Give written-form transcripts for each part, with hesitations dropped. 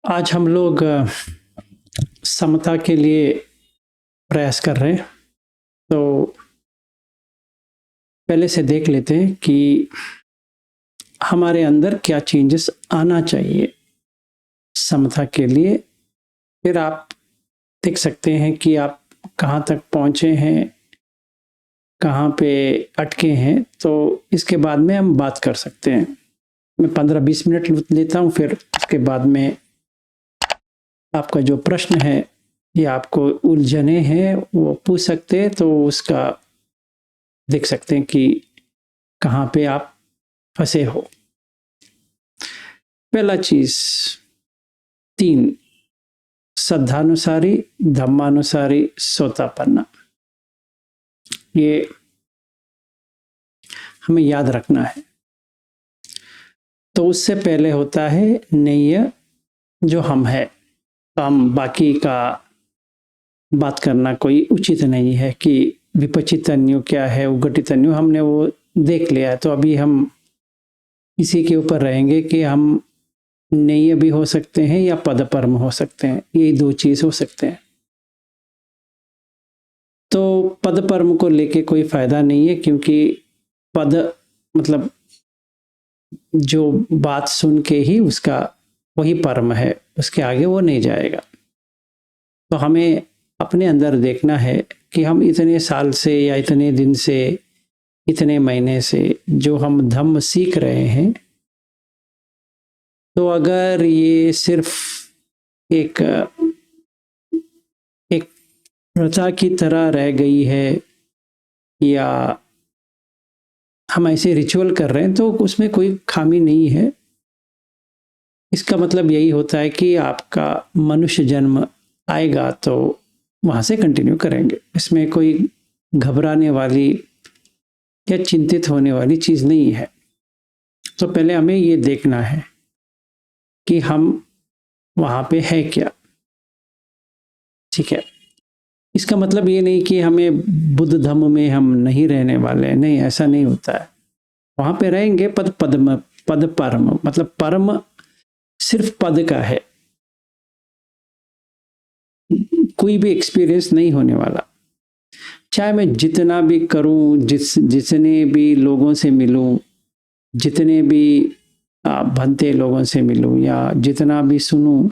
आज हम लोग समता के लिए प्रयास कर रहे हैं। तो पहले से देख लेते हैं कि हमारे अंदर क्या चेंजेस आना चाहिए समता के लिए। फिर आप देख सकते हैं कि आप कहाँ तक पहुँचे हैं, कहाँ पे अटके हैं। तो इसके बाद में हम बात कर सकते हैं। मैं 15-20 मिनट लेता हूँ, फिर उसके बाद में आपका जो प्रश्न है या आपको उलझने हैं वो पूछ सकते हैं। तो उसका देख सकते हैं कि कहाँ पे आप फंसे हो। पहला चीज 3, श्रद्धानुसारी, धम्मानुसारी, सोतापन्ना। ये हमें याद रखना है। तो उससे पहले होता है नेय, जो हम है। तो हम बाकी का बात करना कोई उचित नहीं है कि विपचित अन्यु क्या है, उघटित अन्यु हमने वो देख लिया है। तो अभी हम इसी के ऊपर रहेंगे कि हम नेय भी हो सकते हैं या पदपर्म हो सकते हैं। ये 2 चीज हो सकते हैं। तो पदपर्म को लेके कोई फायदा नहीं है, क्योंकि पद मतलब जो बात सुन के ही उसका वही परम है, उसके आगे वो नहीं जाएगा। तो हमें अपने अंदर देखना है कि हम इतने साल से या इतने दिन से, इतने महीने से जो हम धम्म सीख रहे हैं, तो अगर ये सिर्फ एक प्रथा की तरह रह गई है या हम ऐसे रिचुअल कर रहे हैं, तो उसमें कोई खामी नहीं है। इसका मतलब यही होता है कि आपका मनुष्य जन्म आएगा तो वहां से कंटिन्यू करेंगे। इसमें कोई घबराने वाली या चिंतित होने वाली चीज नहीं है। तो पहले हमें ये देखना है कि हम वहां पे है क्या। ठीक है। इसका मतलब ये नहीं कि हमें बुद्ध धम्म में हम नहीं रहने वाले हैं। नहीं, ऐसा नहीं होता है। वहां पे रहेंगे। पद परम मतलब परम सिर्फ पद का है, कोई भी एक्सपीरियंस नहीं होने वाला। चाहे मैं जितना भी करूं, जितने भी लोगों से मिलूं, जितने भी भंते लोगों से मिलूं, या जितना भी सुनूं,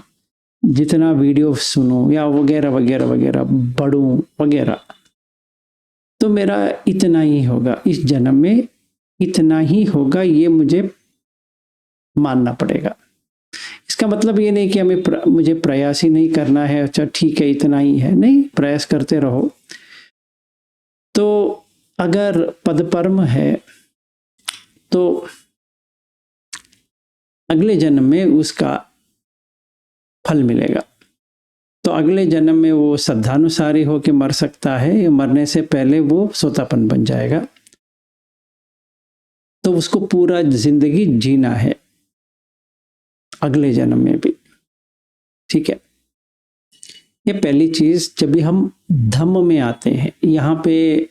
जितना वीडियो सुनूं, या वगैरह वगैरह वगैरह पढ़ूं वगैरह, तो मेरा इतना ही होगा इस जन्म में, इतना ही होगा। ये मुझे मानना पड़ेगा। इसका मतलब ये नहीं कि मुझे प्रयास ही नहीं करना है। अच्छा ठीक है, इतना ही है। नहीं, प्रयास करते रहो। तो अगर पदपर्म है तो अगले जन्म में उसका फल मिलेगा। तो अगले जन्म में वो श्रद्धानुसारी होकर मर सकता है, या मरने से पहले वो सोतापन बन जाएगा। तो उसको पूरा जिंदगी जीना है अगले जन्म में भी। ठीक है। ये पहली चीज। जब भी हम धम्म में आते हैं, यहाँ पे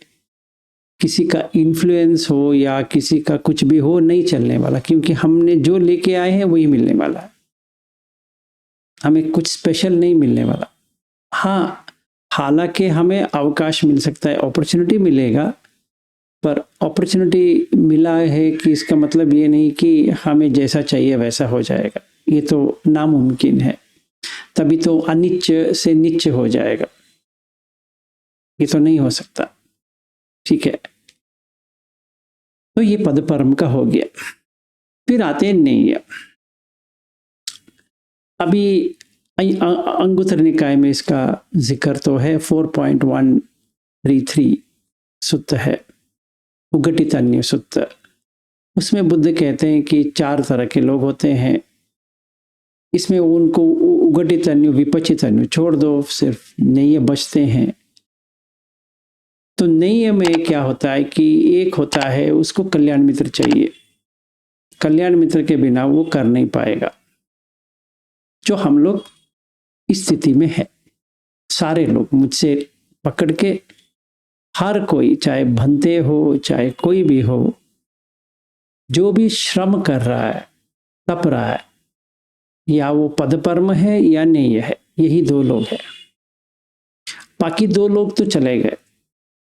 किसी का इन्फ्लुएंस हो या किसी का कुछ भी हो नहीं चलने वाला, क्योंकि हमने जो लेके आए हैं वही मिलने वाला है। हमें कुछ स्पेशल नहीं मिलने वाला। हाँ, हालांकि हमें अवकाश मिल सकता है, अपॉर्चुनिटी मिलेगा। पर अपॉर्चुनिटी मिला है कि इसका मतलब ये नहीं कि हमें जैसा चाहिए वैसा हो जाएगा। ये तो नामुमकिन है। तभी तो अनिच्च से निच्च हो जाएगा। ये तो नहीं हो सकता। ठीक है। तो ये पदपर्म का हो गया। फिर आते हैं नेय। अभी अंगुत्तर निकाय में इसका जिक्र तो है। 4.133 सुत्त है, उघटित अन्य सुत्त। उसमें बुद्ध कहते हैं कि 4 तरह के लोग होते हैं। इसमें उनको उघटित अन्य, विपचित अन्य छोड़ दो, सिर्फ नेय बचते हैं। तो नेय में क्या होता है कि एक होता है उसको कल्याण मित्र चाहिए। कल्याण मित्र के बिना वो कर नहीं पाएगा। जो हम लोग इस स्थिति में है, सारे लोग मुझसे पकड़ के, हर कोई, चाहे भंते हो चाहे कोई भी हो, जो भी श्रम कर रहा है, तप रहा है, या वो पदपर्म है या नहीं है, यही दो लोग हैं। बाकी दो लोग तो चले गए,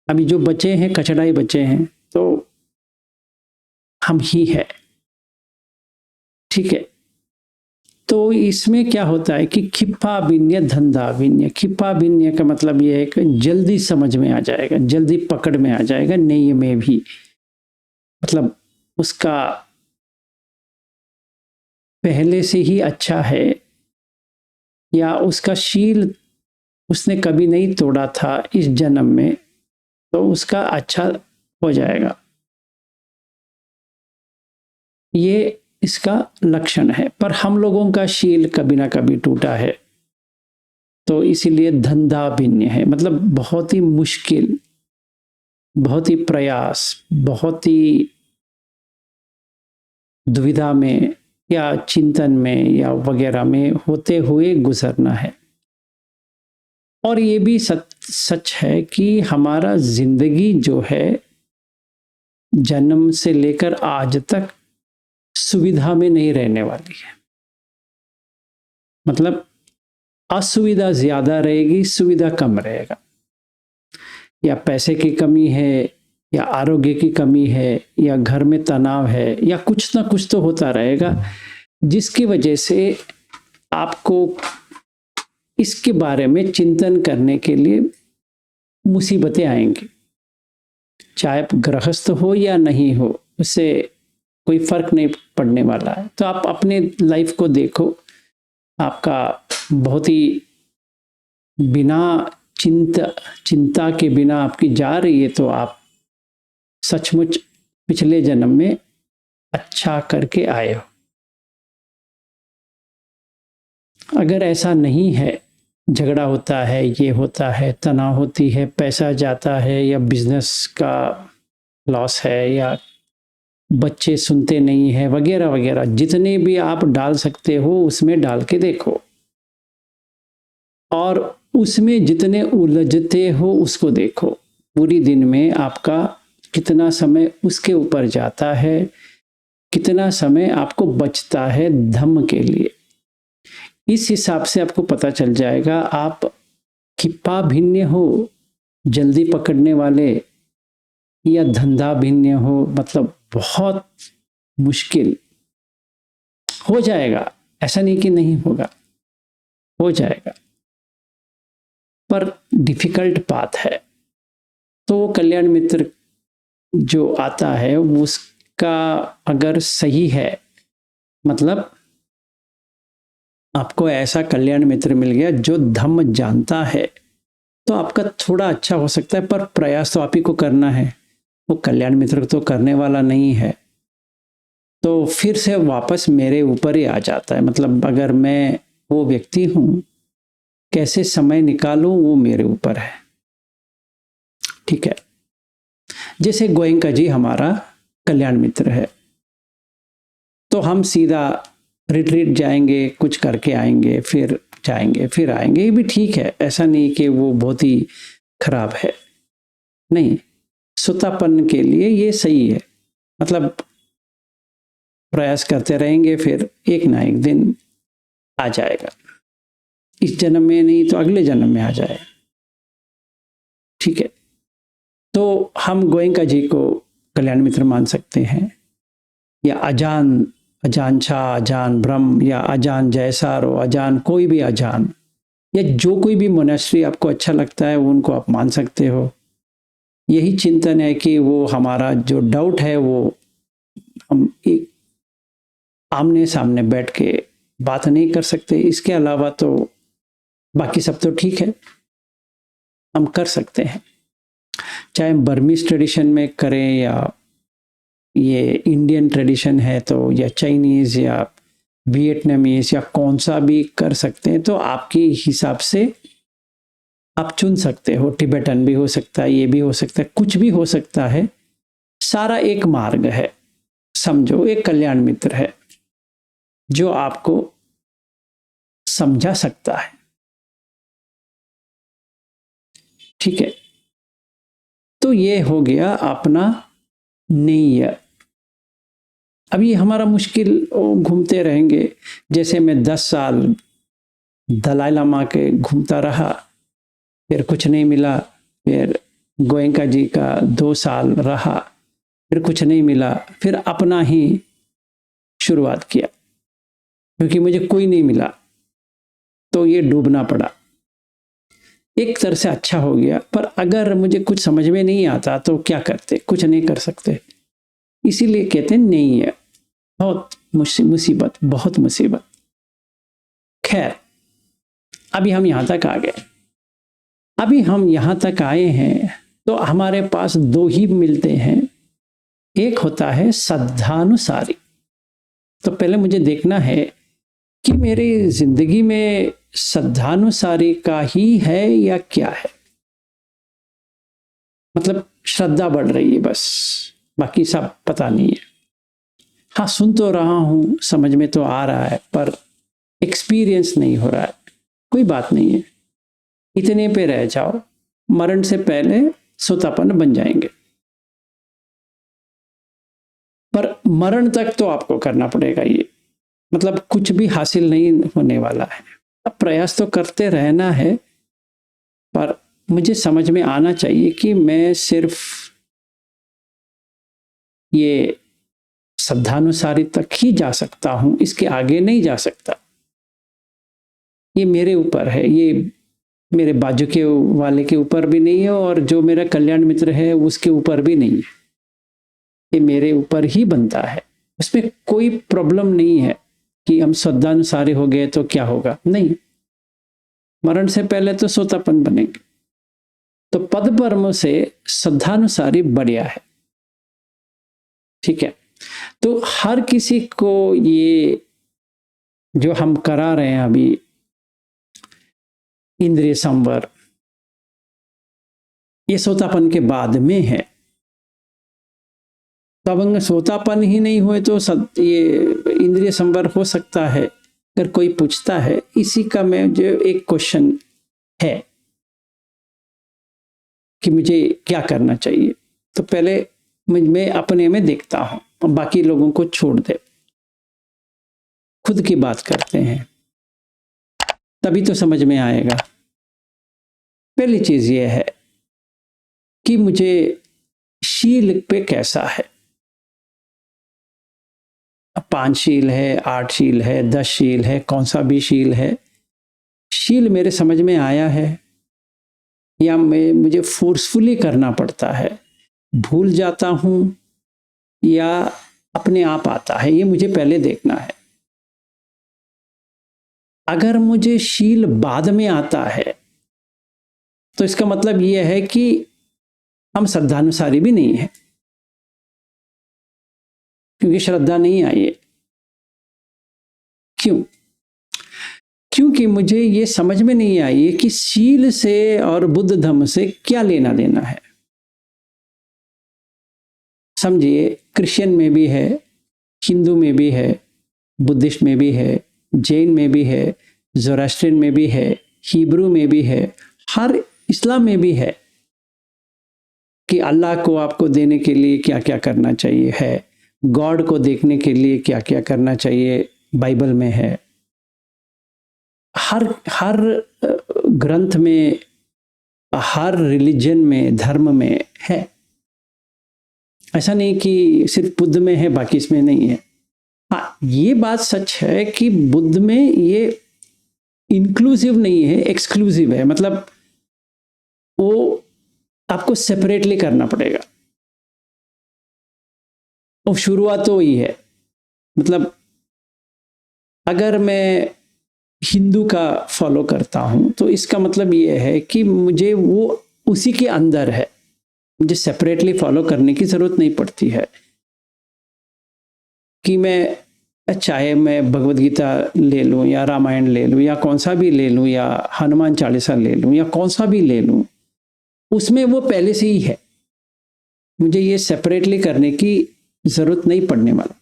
अभी जो बचे हैं कचड़ा ही बचे हैं, तो हम ही है। ठीक है, तो इसमें क्या होता है कि खिप्पा भिन्य धंधा भिन्य। खिप्पा भिन्य का मतलब यह है कि जल्दी समझ में आ जाएगा, जल्दी पकड़ में आ जाएगा, नहीं में भी मतलब उसका पहले से ही अच्छा है, या उसका शील उसने कभी नहीं तोड़ा था इस जन्म में, तो उसका अच्छा हो जाएगा। ये इसका लक्षण है। पर हम लोगों का शील कभी ना कभी टूटा है, तो इसीलिए धंधा भिन्न है। मतलब बहुत ही मुश्किल, बहुत ही प्रयास, बहुत ही दुविधा में या चिंतन में या वगैरह में होते हुए गुजरना है। और ये भी सच है कि हमारा जिंदगी जो है जन्म से लेकर आज तक सुविधा में नहीं रहने वाली है। मतलब असुविधा ज्यादा रहेगी, सुविधा कम रहेगा। या पैसे की कमी है, या आरोग्य की कमी है, या घर में तनाव है, या कुछ ना कुछ तो होता रहेगा, जिसकी वजह से आपको इसके बारे में चिंतन करने के लिए मुसीबतें आएंगी। चाहे गृहस्थ हो या नहीं हो, उससे कोई फर्क नहीं पड़ने वाला है। तो आप अपने लाइफ को देखो, आपका बहुत ही बिना चिंता के बिना आपकी जा रही है, तो आप सचमुच पिछले जन्म में अच्छा करके आए हो। अगर ऐसा नहीं है, झगड़ा होता है, ये होता है, तनाव होती है, पैसा जाता है, या बिजनेस का लॉस है, या बच्चे सुनते नहीं है, वगैरह वगैरह, जितने भी आप डाल सकते हो उसमें डाल के देखो, और उसमें जितने उलझते हो उसको देखो। पूरी दिन में आपका कितना समय उसके ऊपर जाता है, कितना समय आपको बचता है धम्म के लिए। इस हिसाब से आपको पता चल जाएगा आप खिप्पा भिन्न हो, जल्दी पकड़ने वाले, या धंधा भिन्न हो। मतलब बहुत मुश्किल हो जाएगा, ऐसा नहीं कि नहीं होगा, हो जाएगा, पर डिफिकल्ट पाथ है। तो वो कल्याण मित्र जो आता है उसका अगर सही है, मतलब आपको ऐसा कल्याण मित्र मिल गया जो धम्म जानता है, तो आपका थोड़ा अच्छा हो सकता है, पर प्रयास तो आप ही को करना है। वो कल्याण मित्र तो करने वाला नहीं है, तो फिर से वापस मेरे ऊपर ही आ जाता है। मतलब अगर मैं वो व्यक्ति हूं, कैसे समय निकालूं वो मेरे ऊपर है। ठीक है, जैसे गोयंका जी हमारा कल्याण मित्र है, तो हम सीधा रिट्रीट जाएंगे, कुछ करके आएंगे, फिर जाएंगे, फिर आएंगे, ये भी ठीक है। ऐसा नहीं कि वो बहुत ही खराब है, नहीं, सुतापन के लिए ये सही है। मतलब प्रयास करते रहेंगे, फिर एक ना एक दिन आ जाएगा। इस जन्म में नहीं तो अगले जन्म में आ जाएगा। ठीक है, तो हम गोयंका जी को कल्याण मित्र मान सकते हैं, या अजान, अजान शाह, अजान ब्रह्म, या अजान जयसारो, अजान कोई भी अजान, या जो कोई भी मोनेस्ट्री आपको अच्छा लगता है उनको आप मान सकते हो। यही चिंतन है कि वो हमारा जो डाउट है वो हम एक आमने सामने बैठ के बात नहीं कर सकते। इसके अलावा तो बाकी सब तो ठीक है, हम कर सकते हैं। चाहे बर्मीज ट्रेडिशन में करें, या ये इंडियन ट्रेडिशन है तो, या चाइनीज, या वियतनामीज, या कौन सा भी कर सकते हैं। तो आपके हिसाब से आप चुन सकते हो। टिबेटन भी हो सकता है, ये भी हो सकता है, कुछ भी हो सकता है। सारा एक मार्ग है, समझो एक कल्याण मित्र है जो आपको समझा सकता है। ठीक है, तो ये हो गया अपना नेय। अभी हमारा मुश्किल घूमते रहेंगे। जैसे मैं 10 साल दलाई लामा के घूमता रहा, फिर कुछ नहीं मिला, फिर गोयंका जी का 2 साल रहा, फिर कुछ नहीं मिला, फिर अपना ही शुरुआत किया, क्योंकि मुझे कोई नहीं मिला तो ये डूबना पड़ा। एक तरह से अच्छा हो गया, पर अगर मुझे कुछ समझ में नहीं आता तो क्या करते, कुछ नहीं कर सकते। इसीलिए कहते हैं नहीं है, बहुत मुसीबत, बहुत मुसीबत। खैर, अभी हम यहां तक आ गए। अभी हम यहां तक आए हैं तो हमारे पास 2 ही मिलते हैं। एक होता है श्रद्धानुसारी। तो पहले मुझे देखना है कि मेरी जिंदगी में श्रद्धानुसारी का ही है या क्या है। मतलब श्रद्धा बढ़ रही है बस, बाकी सब पता नहीं है। हाँ, सुन तो रहा हूं, समझ में तो आ रहा है, पर एक्सपीरियंस नहीं हो रहा है। कोई बात नहीं है, इतने पे रह जाओ, मरण से पहले सोतापन बन जाएंगे। पर मरण तक तो आपको करना पड़ेगा ये, मतलब कुछ भी हासिल नहीं होने वाला है। अब प्रयास तो करते रहना है, पर मुझे समझ में आना चाहिए कि मैं सिर्फ ये श्रद्धानुसारी तक ही जा सकता हूं, इसके आगे नहीं जा सकता। ये मेरे ऊपर है, ये मेरे बाजू के वाले के ऊपर भी नहीं है, और जो मेरा कल्याण मित्र है उसके ऊपर भी नहीं है। ये मेरे ऊपर ही बनता है। उसमें कोई प्रॉब्लम नहीं है कि हम श्रद्धानुसारी हो गए तो क्या होगा, नहीं। मरण से पहले तो सोतापन बनेंगे। तो पद परम से श्रद्धानुसारी बढ़िया है, ठीक है। तो हर किसी को ये जो हम करा रहे हैं अभी, इंद्रिय संवर, ये सोतापन के बाद में है। तो अब सोतापन ही नहीं हुए तो ये इंद्रिय संवर हो सकता है। अगर कोई पूछता है, इसी का मैं जो एक क्वेश्चन है कि मुझे क्या करना चाहिए, तो पहले मैं अपने में देखता हूं, और बाकी लोगों को छोड़ दे, खुद की बात करते हैं, तभी तो समझ में आएगा। पहली चीज ये है कि मुझे शील पे कैसा है। 5 शील है, 8 शील है, 10 शील है, कौन सा भी शील है। शील मेरे समझ में आया है या मुझे फोर्सफुली करना पड़ता है, भूल जाता हूं या अपने आप आता है, ये मुझे पहले देखना है। अगर मुझे शील बाद में आता है तो इसका मतलब यह है कि हम श्रद्धानुसारी भी नहीं है, क्योंकि श्रद्धा नहीं आई है। क्यों? क्योंकि मुझे ये समझ में नहीं आई है कि शील से और बुद्ध धम्म से क्या लेना देना है। समझिए, क्रिश्चियन में भी है, हिंदू में भी है, बुद्धिस्ट में भी है, जैन में भी है, ज़ोरास्ट्रियन में भी है, हिब्रू में भी है, हर इस्लाम में भी है कि अल्लाह को आपको देने के लिए क्या क्या करना चाहिए है, गॉड को देखने के लिए क्या क्या करना चाहिए, बाइबल में है। हर ग्रंथ में, हर रिलीजन में, धर्म में है। ऐसा नहीं कि सिर्फ बुद्ध में है बाकी इसमें नहीं है। हाँ, ये बात सच है कि बुद्ध में ये इंक्लूसिव नहीं है, एक्सक्लूसिव है। मतलब वो आपको सेपरेटली करना पड़ेगा, और शुरुआत तो वही है। मतलब अगर मैं हिंदू का फॉलो करता हूं तो इसका मतलब ये है कि मुझे वो उसी के अंदर है, मुझे सेपरेटली फॉलो करने की जरूरत नहीं पड़ती है। कि मैं चाहे मैं भगवद गीता ले लूं या रामायण ले लूं या कौन सा भी ले लूं या हनुमान चालीसा ले लूं या कौन सा भी ले लूं, उसमें वो पहले से ही है, मुझे ये सेपरेटली करने की जरूरत नहीं पड़ने वाला।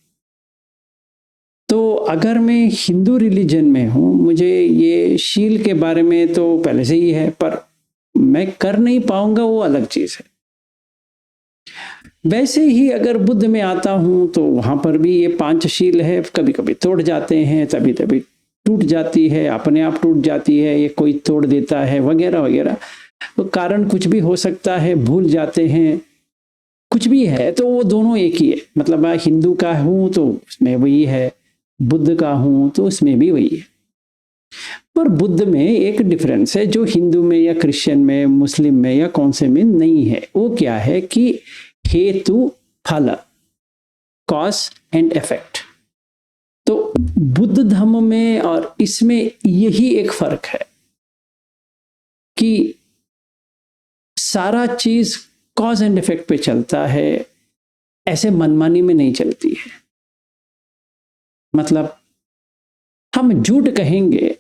तो अगर मैं हिंदू रिलीजन में हूं, मुझे ये शील के बारे में तो पहले से ही है, पर मैं कर नहीं पाऊंगा, वो अलग चीज है। वैसे ही अगर बुद्ध में आता हूं तो वहां पर भी ये पांचशील है, कभी कभी तोड़ जाते हैं, तभी तभी टूट जाती है, अपने आप टूट जाती है, ये कोई तोड़ देता है वगैरह वगैरह। तो कारण कुछ भी हो सकता है, भूल जाते हैं, कुछ भी है। तो वो दोनों एक ही है। मतलब मैं हिंदू का हूं तो उसमें वही है, बुद्ध का हूं तो उसमें भी वही है। पर बुद्ध में एक डिफरेंस है जो हिंदू में या क्रिश्चियन में, मुस्लिम में या कौन से में नहीं है। वो क्या है कि हेतु फल, कॉज एंड इफेक्ट। तो बुद्ध धर्म में और इसमें यही एक फर्क है कि सारा चीज कॉज एंड इफेक्ट पे चलता है, ऐसे मनमानी में नहीं चलती है। मतलब हम झूठ कहेंगे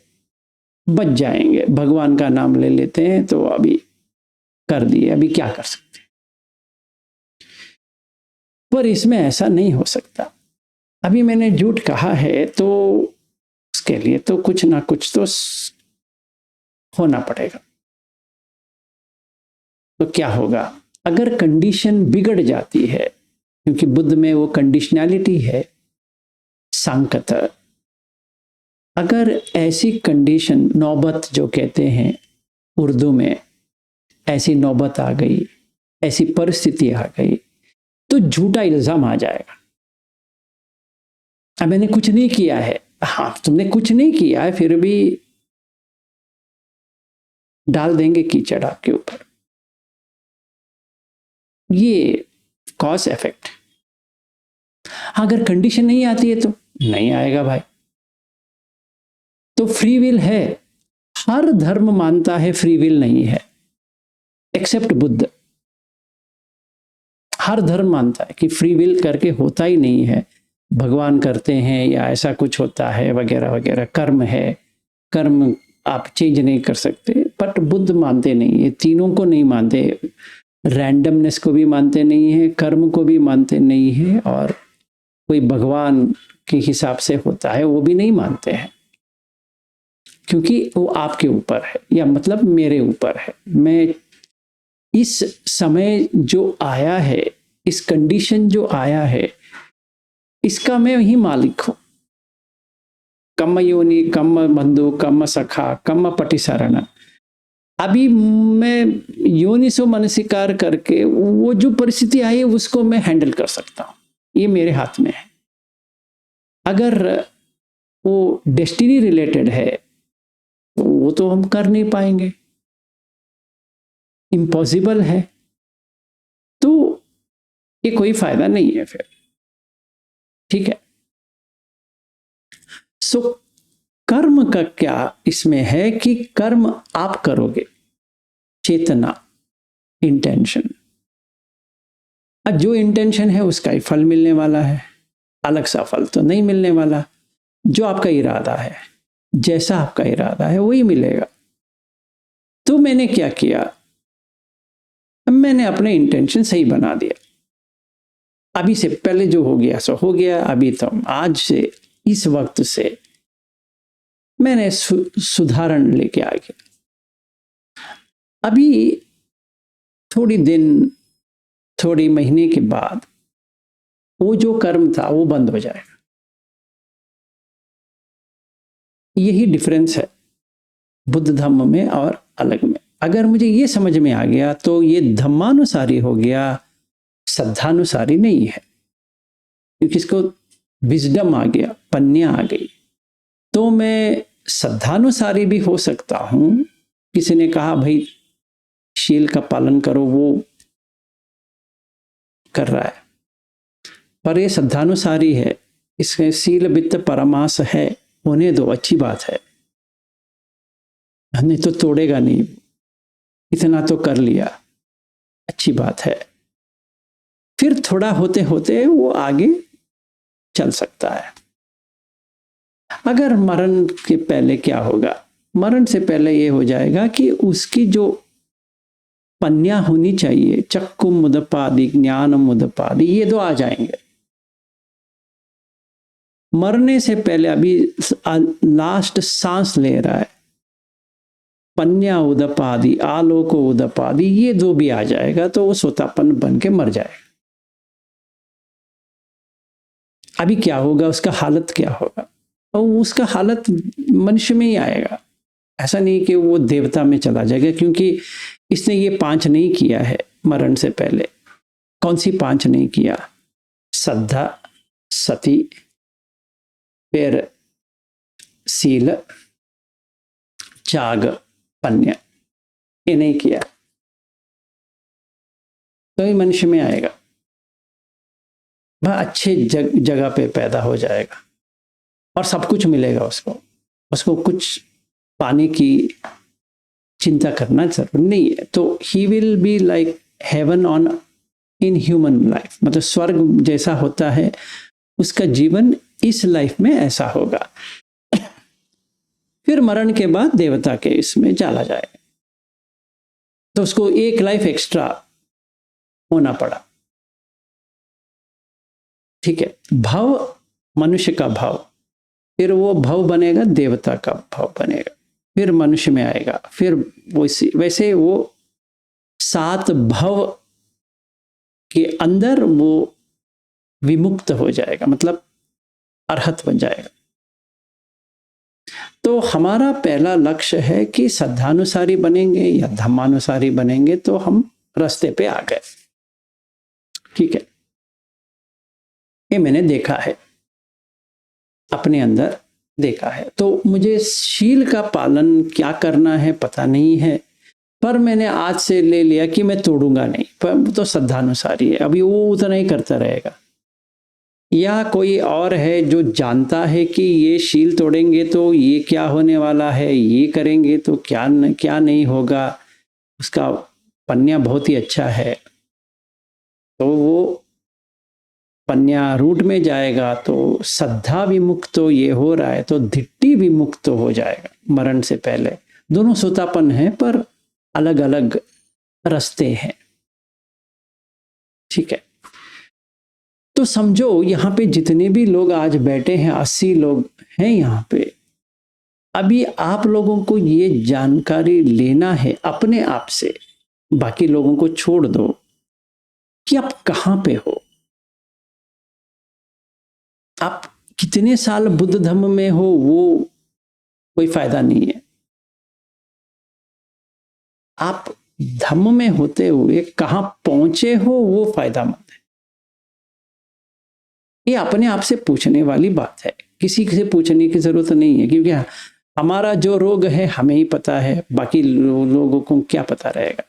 बच जाएंगे, भगवान का नाम ले लेते हैं तो अभी कर दिए, अभी क्या कर सकते हैं। पर इसमें ऐसा नहीं हो सकता। अभी मैंने झूठ कहा है तो उसके लिए तो कुछ ना कुछ तो होना पड़ेगा। तो क्या होगा अगर कंडीशन बिगड़ जाती है, क्योंकि बुद्ध में वो कंडीशनैलिटी है, सांकत। अगर ऐसी कंडीशन, नौबत जो कहते हैं उर्दू में, ऐसी नौबत आ गई, ऐसी परिस्थिति आ गई, तो झूठा इल्जाम आ जाएगा। अब मैंने कुछ नहीं किया है, हाँ तुमने कुछ नहीं किया है, फिर भी डाल देंगे कीचड़ आपके ऊपर। ये कॉज इफेक्ट। अगर कंडीशन नहीं आती है तो नहीं आएगा भाई। तो फ्री विल है, हर धर्म मानता है फ्री विल नहीं है, एक्सेप्ट बुद्ध। हर धर्म मानता है कि फ्री विल करके होता ही नहीं है, भगवान करते हैं या ऐसा कुछ होता है वगैरह वगैरह। कर्म है, कर्म आप चेंज नहीं कर सकते। बट बुद्ध मानते नहीं, ये तीनों को नहीं मानते, रैंडमनेस को भी मानते नहीं है, कर्म को भी मानते नहीं है, और कोई भगवान के हिसाब से होता है वो भी नहीं मानते हैं, क्योंकि वो आपके ऊपर है, या मतलब मेरे ऊपर है। मैं इस समय जो आया है, इस कंडीशन जो आया है, इसका मैं ही मालिक हूं। कम्म योनि, कम्म बंधु, कम्म सखा, कम्म पटिसरण। अभी मैं योनि से मनसिकार करके वो जो परिस्थिति आई है उसको मैं हैंडल कर सकता हूं, ये मेरे हाथ में है। अगर वो डेस्टिनी रिलेटेड है तो वो तो हम कर नहीं पाएंगे, इम्पॉसिबल है, तो ये कोई फायदा नहीं है फिर। ठीक है। सो कर्म का क्या इसमें है कि कर्म आप करोगे, चेतना, इंटेंशन। अब जो इंटेंशन है उसका ही फल मिलने वाला है, अलग सा फल तो नहीं मिलने वाला। जो आपका इरादा है, जैसा आपका इरादा है वही मिलेगा। तो मैंने क्या किया, मैंने अपने इंटेंशन सही बना दिया। अभी से पहले जो हो गया सो हो गया। अभी तो आज से, इस वक्त से मैंने सुधारण लेके आ गया। अभी थोड़ी दिन, थोड़ी महीने के बाद वो जो कर्म था वो बंद हो जाएगा। यही डिफरेंस है बुद्ध धम्म में और अलग में। अगर मुझे ये समझ में आ गया तो ये धम्मानुसारी हो गया, श्रद्धानुसारी नहीं है, क्योंकि इसको विजडम आ गया, पन्या आ गई। तो मैं श्रद्धानुसारी भी हो सकता हूं। किसी ने कहा भाई शील का पालन करो, वो कर रहा है, पर ये श्रद्धानुसारी है, इसमें शील वित्त परमास है, होने दो, अच्छी बात है, नहीं तो तोड़ेगा नहीं, इतना तो कर लिया, अच्छी बात है। फिर थोड़ा होते होते वो आगे चल सकता है। अगर मरण के पहले क्या होगा, मरण से पहले ये हो जाएगा कि उसकी जो पन्या होनी चाहिए, चक्कु मुदपादि, ज्ञान मुदपादि, ये दो आ जाएंगे। मरने से पहले अभी लास्ट सांस ले रहा है, पन्या उदपादि, आलोक उदपादि, ये दो भी आ जाएगा तो वो सोतापन बन के मर जाएगा। अभी क्या होगा, उसका हालत क्या होगा, और उसका हालत मनुष्य में ही आएगा। ऐसा नहीं कि वो देवता में चला जाएगा, क्योंकि इसने ये 5 नहीं किया है मरण से पहले। कौन सी 5 नहीं किया? श्रद्धा, सती, फिर सील, त्याग, पन्य, ये नहीं किया, तो ये मनुष्य में आएगा। वह अच्छे जगह पे पैदा हो जाएगा और सब कुछ मिलेगा उसको। उसको कुछ पाने की चिंता करना जरूरी नहीं है। तो he will be like heaven on in human life, मतलब स्वर्ग जैसा होता है उसका जीवन इस लाइफ में ऐसा होगा। फिर मरण के बाद देवता के इसमें चला जाए, तो उसको एक लाइफ एक्स्ट्रा होना पड़ा। ठीक है, भाव मनुष्य का भाव, फिर वो भाव बनेगा देवता का भाव बनेगा, फिर मनुष्य में आएगा, फिर वैसे वो 7 भाव के अंदर वो विमुक्त हो जाएगा, मतलब अरहत बन जाएगा। तो हमारा पहला लक्ष्य है कि श्रद्धानुसारी बनेंगे या धम्मानुसारी बनेंगे तो हम रास्ते पे आ गए। ठीक है, ये मैंने देखा है, अपने अंदर देखा है। तो मुझे शील का पालन क्या करना है पता नहीं है, पर मैंने आज से ले लिया कि मैं तोड़ूंगा नहीं। पर तो श्रद्धानुसारी है, अभी वो उतना ही करता रहेगा। या कोई और है जो जानता है कि ये शील तोड़ेंगे तो ये क्या होने वाला है, ये करेंगे तो क्या नहीं होगा, उसका पन्या बहुत ही अच्छा है, तो वो पन्या रूट में जाएगा। तो श्रद्धा विमुक्त तो ये हो रहा है, तो धिट्टी विमुक्त तो हो जाएगा मरण से पहले। दोनों सोतापन है पर अलग अलग रास्ते हैं। ठीक है, तो समझो यहाँ पे जितने भी लोग आज बैठे हैं, 80 लोग हैं यहाँ पे। अभी आप लोगों को ये जानकारी लेना है अपने आप से, बाकी लोगों को छोड़ दो कि आप कहाँ पे हो, आप कितने साल बुद्ध धर्म में हो वो कोई फायदा नहीं है। आप धम्म में होते हुए कहाँ पहुंचे हो वो फायदामंद है। ये अपने आप से पूछने वाली बात है, किसी से पूछने की जरूरत नहीं है, क्योंकि हमारा जो रोग है हमें ही पता है, बाकी लोगों को क्या पता रहेगा।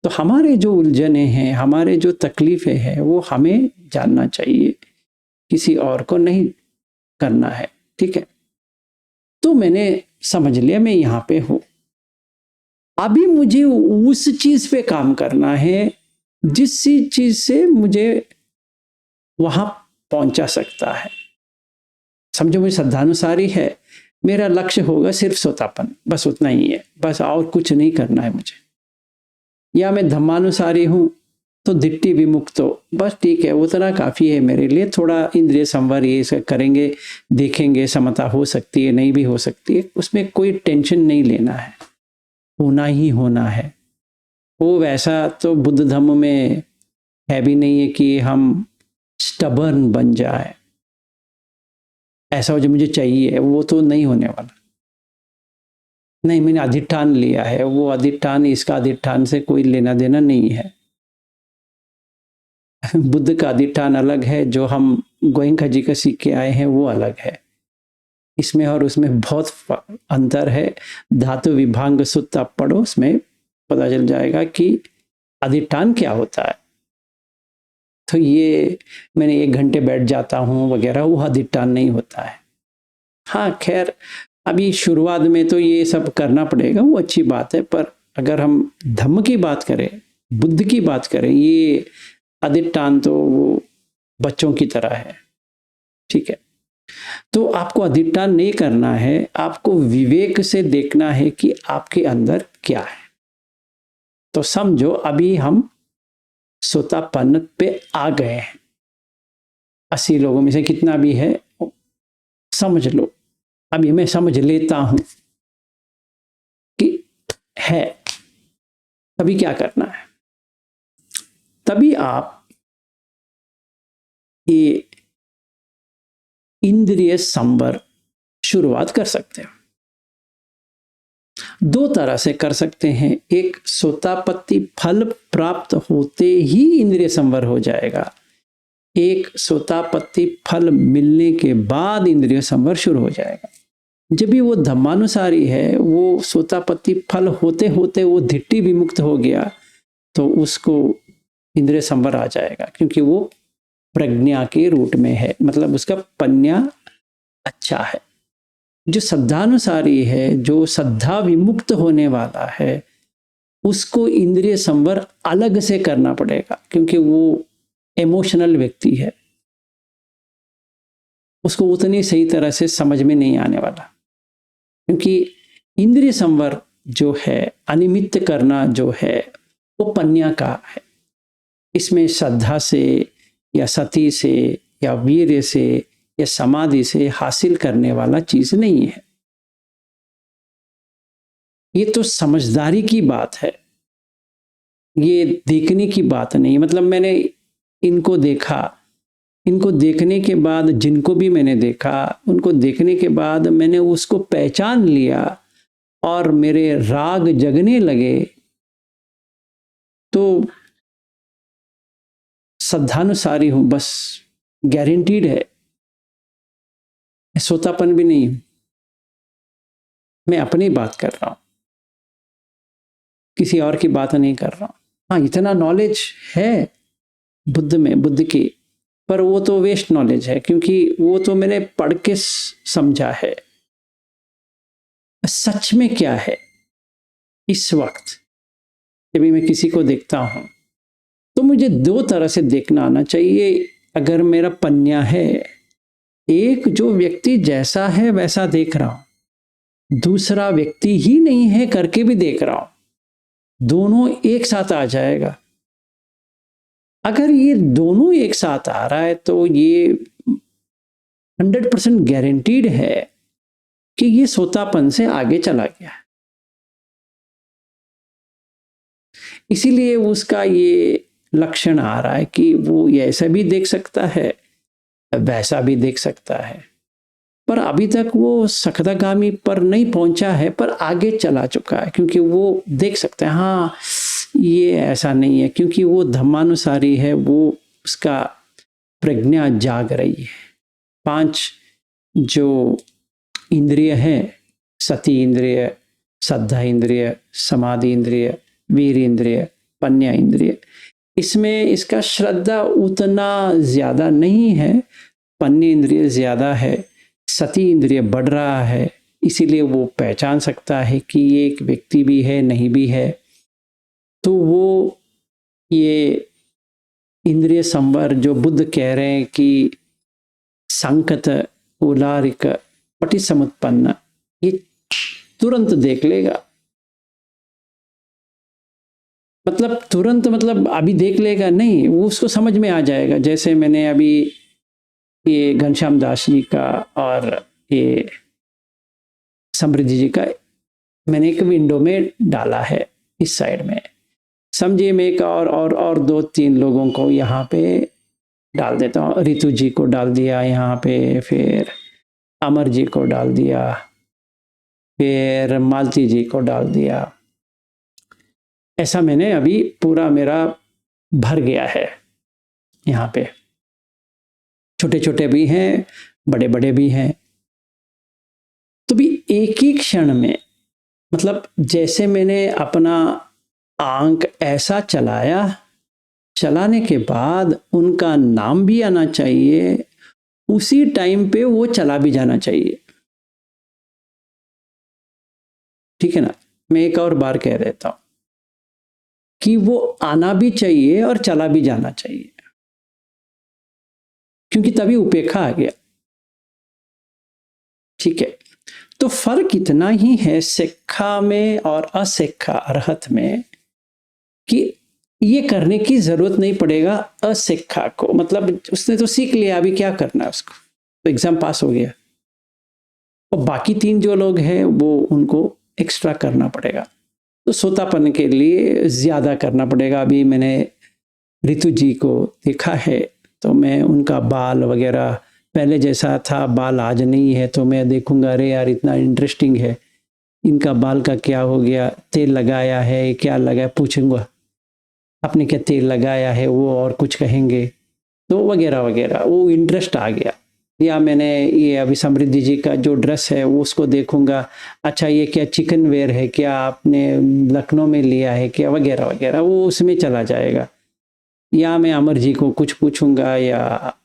तो हमारे जो उलझने हैं, हमारे जो तकलीफें हैं वो हमें जानना चाहिए, किसी और को नहीं करना है। ठीक है, तो मैंने समझ लिया मैं यहाँ पे हूँ, अभी मुझे उस चीज पे काम करना है जिस चीज से मुझे वहां पहुंचा सकता है। समझो मुझे श्रद्धानुसारी है, मेरा लक्ष्य होगा सिर्फ सोतापन, बस उतना ही है, बस और कुछ नहीं करना है मुझे। या मैं धम्मानुसारी हूं तो धिट्टी विमुक्त हो, बस ठीक है, उतना काफी है मेरे लिए। थोड़ा इंद्रिय संवर ये करेंगे, देखेंगे, समता हो सकती है, नहीं भी हो सकती है, उसमें कोई टेंशन नहीं लेना है, होना ही होना है। वो वैसा तो बुद्ध धर्म में है भी नहीं है कि हम स्टबर्न बन जाए, ऐसा हो जो मुझे चाहिए, वो तो नहीं होने वाला। नहीं, मैंने अधिष्ठान लिया है, वो अधिष्ठान इसका अधिष्ठान से कोई लेना देना नहीं है। बुद्ध का अधिष्ठान अलग है, जो हम गोयंका जी का सीख के आए हैं वो अलग है। इसमें और उसमें बहुत अंतर है। धातु विभांग सूत्र आप पढ़ो, उसमें पता चल जाएगा कि अधिष्ठान क्या होता है। तो ये मैंने 1 घंटे बैठ जाता हूँ वगैरह, वो अधिष्ठान नहीं होता है। हाँ खैर, अभी शुरुआत में तो ये सब करना पड़ेगा, वो अच्छी बात है, पर अगर हम धम्म की बात करें, बुद्ध की बात करें, ये अधिष्ठान तो वो बच्चों की तरह है। ठीक है, तो आपको अधिष्ठान नहीं करना है, आपको विवेक से देखना है कि आपके अंदर क्या है। तो समझो अभी हम सोतापन पे आ गए हैं। 80 लोगों में से कितना भी है समझ लो, अभी मैं समझ लेता हूं कि है। तभी क्या करना है, तभी आप ये इंद्रिय संवर शुरुआत कर सकते हो। दो तरह से कर सकते हैं, एक सोतापत्ति फल प्राप्त होते ही इंद्रिय संवर हो जाएगा, एक सोतापत्ति फल मिलने के बाद इंद्रिय संवर शुरू हो जाएगा। जब भी वो धम्मानुसारी है, वो सोतापत्ति फल होते होते वो धिट्टी विमुक्त हो गया तो उसको इंद्रिय संवर आ जाएगा, क्योंकि वो प्रज्ञा के रूट में है, मतलब उसका पन्या अच्छा है। जो श्रद्धानुसारी है, जो श्रद्धा विमुक्त होने वाला है, उसको इंद्रिय संवर अलग से करना पड़ेगा, क्योंकि वो इमोशनल व्यक्ति है, उसको उतनी सही तरह से समझ में नहीं आने वाला। क्योंकि इंद्रिय संवर जो है, अनिमित्त करना जो है, वो पन्या का है। इसमें श्रद्धा से या सती से या वीर्य से या समाधि से हासिल करने वाला चीज नहीं है। ये तो समझदारी की बात है, ये देखने की बात नहीं। मतलब मैंने इनको देखा, इनको देखने के बाद, जिनको भी मैंने देखा, उनको देखने के बाद मैंने उसको पहचान लिया और मेरे राग जगने लगे, तो श्रद्धानुसारी हूं, बस गारंटीड है। सोतापन भी नहीं हूं, मैं अपनी बात कर रहा हूं, किसी और की बात नहीं कर रहा हूं। हाँ, इतना नॉलेज है बुद्ध में, बुद्ध की, पर वो तो वेस्ट नॉलेज है, क्योंकि वो तो मैंने पढ़ के समझा है। सच में क्या है इस वक्त जब भी मैं किसी को देखता हूं, तो मुझे दो तरह से देखना आना चाहिए। अगर मेरा पन्या है, एक जो व्यक्ति जैसा है वैसा देख रहा हूं, दूसरा व्यक्ति ही नहीं है करके भी देख रहा हूं, दोनों एक साथ आ जाएगा। अगर ये दोनों एक साथ आ रहा है तो ये 100% गारंटीड है कि ये सोतापन से आगे चला गया है। इसीलिए उसका ये लक्षण आ रहा है कि वो ऐसा भी देख सकता है, वैसा भी देख सकता है, पर अभी तक वो सखदागामी पर नहीं पहुंचा है, पर आगे चला चुका है, क्योंकि वो देख सकता है हाँ ये ऐसा नहीं है, क्योंकि वो धम्मानुसारी है, वो उसका प्रज्ञा जाग रही है। 5 जो इंद्रिय है, सती इंद्रिय, श्रद्धा इंद्रिय, समाधि इंद्रिय, वीर इंद्रिय, पन्या इंद्रिय, इसमें इसका श्रद्धा उतना ज्यादा नहीं है, पन्य इंद्रिय ज्यादा है, सती इंद्रिय बढ़ रहा है, इसीलिए वो पहचान सकता है कि ये एक व्यक्ति भी है, नहीं भी है। तो वो ये इंद्रिय संवर जो बुद्ध कह रहे हैं कि संकत उलारिक पटिसमुत्पन्न, ये तुरंत देख लेगा। मतलब तुरंत, मतलब अभी देख लेगा नहीं, वो उसको समझ में आ जाएगा। जैसे मैंने अभी ये घनश्याम दास जी का और ये समृद्धि जी का मैंने एक विंडो में डाला है, इस साइड में, समझिए मैं एक और 2-3 लोगों को यहाँ पे डाल देता हूँ। रितु जी को डाल दिया यहाँ पे, फिर अमर जी को डाल दिया, फिर मालती जी को डाल दिया। ऐसा मैंने अभी पूरा मेरा भर गया है। यहाँ पे छोटे छोटे भी हैं, बड़े बड़े भी हैं। तो भी एक ही क्षण में, मतलब जैसे मैंने अपना आंक ऐसा चलाया, चलाने के बाद उनका नाम भी आना चाहिए, उसी टाइम पे वो चला भी जाना चाहिए। ठीक है ना? मैं एक और बार कह देता हूं कि वो आना भी चाहिए और चला भी जाना चाहिए, क्योंकि तभी उपेक्षा आ गया। ठीक है, तो फर्क इतना ही है शिक्षा में और अशिक्षा अरहत में कि ये करने की जरूरत नहीं पड़ेगा अशिक्षा को। मतलब उसने तो सीख लिया, अभी क्या करना है उसको, तो एग्जाम पास हो गया। और बाकी 3 जो लोग हैं वो उनको एक्स्ट्रा करना पड़ेगा, तो सोतापन के लिए ज्यादा करना पड़ेगा। अभी मैंने रितु जी को देखा है, तो मैं उनका बाल वगैरह पहले जैसा था बाल आज नहीं है, तो मैं देखूंगा अरे यार इतना इंटरेस्टिंग है, इनका बाल का क्या हो गया, तेल लगाया है क्या लगाया, पूछूंगा आपने क्या तेल लगाया है, वो और कुछ कहेंगे, तो वगैरह वगैरह, वो इंटरेस्ट आ गया। या मैंने ये अभी समृद्धि जी का जो ड्रेस है वो उसको देखूंगा, अच्छा ये क्या चिकन वेयर है क्या, आपने लखनऊ में लिया है क्या, वगैरह वगैरह, वो उसमें चला जाएगा। या मैं अमर जी को कुछ पूछूंगा, या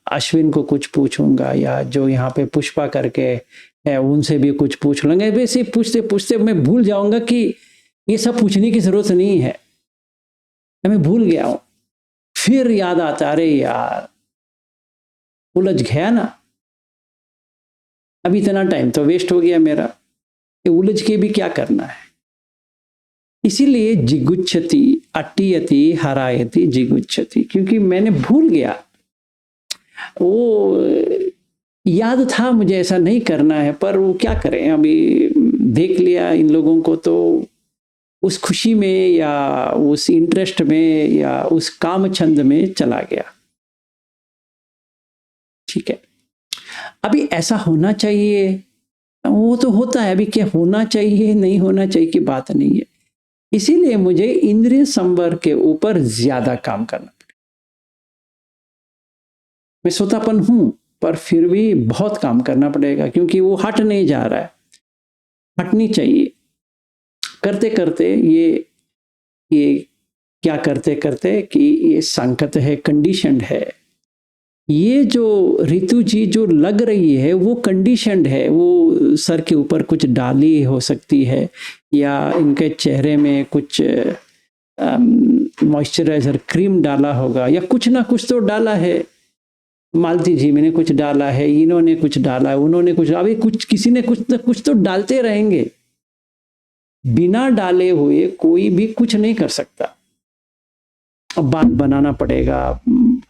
अश्विन को कुछ पूछूंगा, या जो यहाँ पे पुष्पा करके है उनसे भी कुछ पूछ लेंगे। वैसे पूछते पूछते मैं भूल जाऊंगा कि ये सब पूछने की जरूरत नहीं है, मैं भूल गया हूं। फिर याद आता अरे यार उलझ गया ना, अभी इतना टाइम तो वेस्ट हो गया मेरा, ये उलझ के भी क्या करना है। इसीलिए जिगुच्छति अट्टियति हरायति जिगुच्छति, क्योंकि मैंने भूल गया, वो याद था मुझे ऐसा नहीं करना है, पर वो क्या करें, अभी देख लिया इन लोगों को, तो उस खुशी में या उस इंटरेस्ट में या उस काम छंद में चला गया। ठीक है, अभी ऐसा होना चाहिए, वो तो होता है, अभी क्या होना चाहिए नहीं होना चाहिए की बात नहीं है। इसीलिए मुझे इंद्रिय संवर के ऊपर ज्यादा काम करना पड़ेगा। मैं सोतापन हूं, पर फिर भी बहुत काम करना पड़ेगा, क्योंकि वो हट नहीं जा रहा है, हटनी चाहिए। करते करते ये क्या करते करते कि ये संकट है, कंडीशनड है। ये जो ऋतु जी जो लग रही है वो कंडीशनड है, वो सर के ऊपर कुछ डाली हो सकती है, या इनके चेहरे में कुछ मॉइस्चराइजर क्रीम डाला होगा, या कुछ ना कुछ तो डाला है। मालती जी मैंने कुछ डाला है, इन्होंने कुछ डाला है, उन्होंने कुछ, अभी कुछ किसी ने कुछ तो डालते रहेंगे। बिना डाले हुए कोई भी कुछ नहीं कर सकता। बाल बनाना पड़ेगा,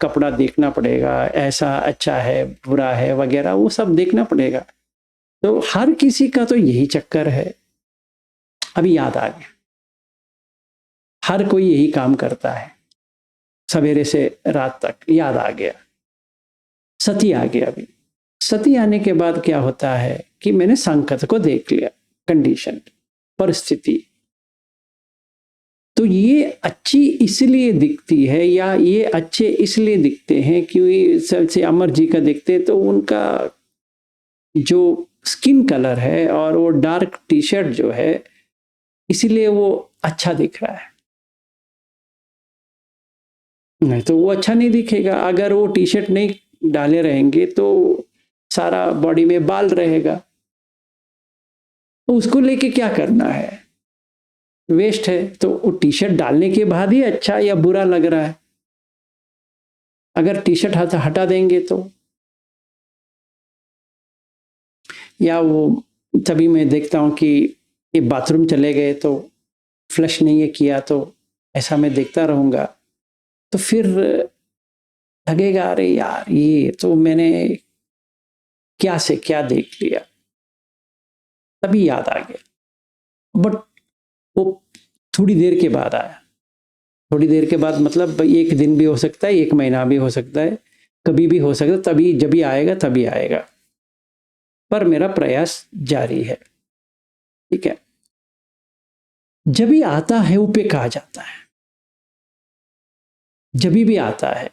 कपड़ा देखना पड़ेगा, ऐसा अच्छा है बुरा है वगैरह, वो सब देखना पड़ेगा। तो हर किसी का तो यही चक्कर है। अभी याद आ गया, हर कोई यही काम करता है, सवेरे से रात तक याद आ गया, सती आ गया। अभी सती आने के बाद क्या होता है कि मैंने संकट को देख लिया, कंडीशन, परिस्थिति। तो ये अच्छी इसलिए दिखती है, या ये अच्छे इसलिए दिखते हैं क्योंकि सबसे अमर जी का देखते तो उनका जो स्किन कलर है और वो डार्क टी शर्ट जो है, इसीलिए वो अच्छा दिख रहा है। नहीं तो वो अच्छा नहीं दिखेगा। अगर वो टी शर्ट नहीं डाले रहेंगे तो सारा बॉडी में बाल रहेगा, तो उसको लेके क्या करना है, वेस्ट है। तो वो टी शर्ट डालने के बाद ही अच्छा या बुरा लग रहा है। अगर टी शर्ट हटा देंगे तो, या वो तभी मैं देखता हूँ कि ये बाथरूम चले गए तो फ्लश नहीं है किया, तो ऐसा मैं देखता रहूंगा, तो फिर लगेगा अरे यार ये तो मैंने क्या से क्या देख लिया। तभी याद आ गया, बट वो थोड़ी देर के बाद आया। थोड़ी देर के बाद मतलब एक दिन भी हो सकता है, एक महीना भी हो सकता है, कभी भी हो सकता है, तभी जब भी आएगा तभी आएगा। पर मेरा प्रयास जारी है। ठीक है, जब भी आता है वो पे कहा जाता है, जब भी आता है,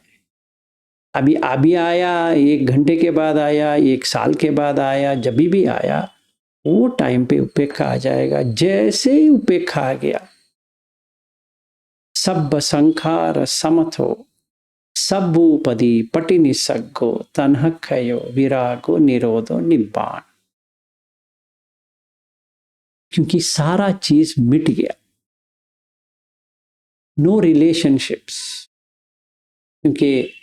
अभी आया, 1 घंटे के बाद आया, 1 साल के बाद आया, जब भी आया वो टाइम पे उपेक्षा आ जाएगा। जैसे ही उपेक्षा आ गया, सब संखार समथो सब्बूपदी पटि निसग्गो तन्हक्षयो विरागो निरोधो निब्बाण। क्योंकि सारा चीज मिट गया, नो रिलेशनशिप्स। क्योंकि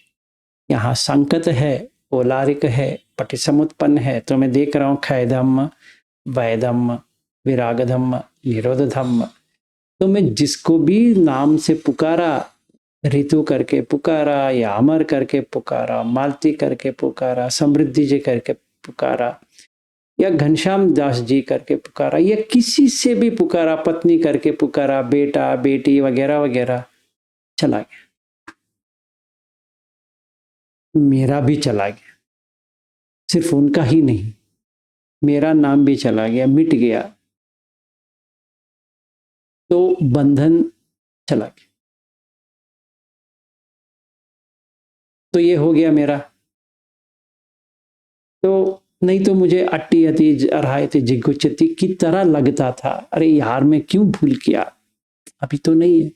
यहाँ संकट है, ओलारिक है, पटिसमुत्पन्न है, तो मैं देख रहा हूं खैधम्म वैधम्म विरागधम्म निरोधधम्म। तो मैं जिसको भी नाम से पुकारा, ऋतु करके पुकारा, या अमर करके पुकारा, मालती करके पुकारा, समृद्धि जी करके पुकारा, या घनश्याम दास जी करके पुकारा, या किसी से भी पुकारा, पत्नी करके पुकारा, बेटा बेटी वगैरह वगैरह, चला गया, मेरा भी चला गया। सिर्फ उनका ही नहीं, मेरा नाम भी चला गया, मिट गया, तो बंधन चला गया। तो ये हो गया मेरा। तो नहीं तो मुझे अट्टी अति अरहायते जिगुच्यति की तरह लगता था, अरे यार मैं क्यों भूल किया, अभी तो नहीं है,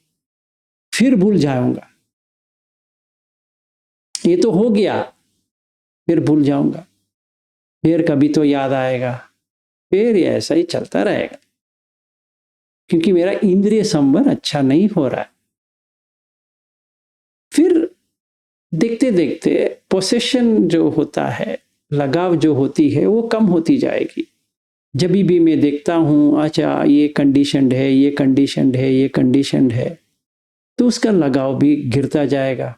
फिर भूल जाऊंगा, ये तो हो गया, फिर भूल जाऊंगा, फिर कभी तो याद आएगा, फिर ये ऐसा ही चलता रहेगा, क्योंकि मेरा इंद्रिय संवर अच्छा नहीं हो रहा है। फिर देखते देखते पोसेशन जो होता है, लगाव जो होती है, वो कम होती जाएगी। जब भी मैं देखता हूं अच्छा ये कंडीशनड है, ये कंडीशनड है, ये कंडीशनड है, तो उसका लगाव भी गिरता जाएगा।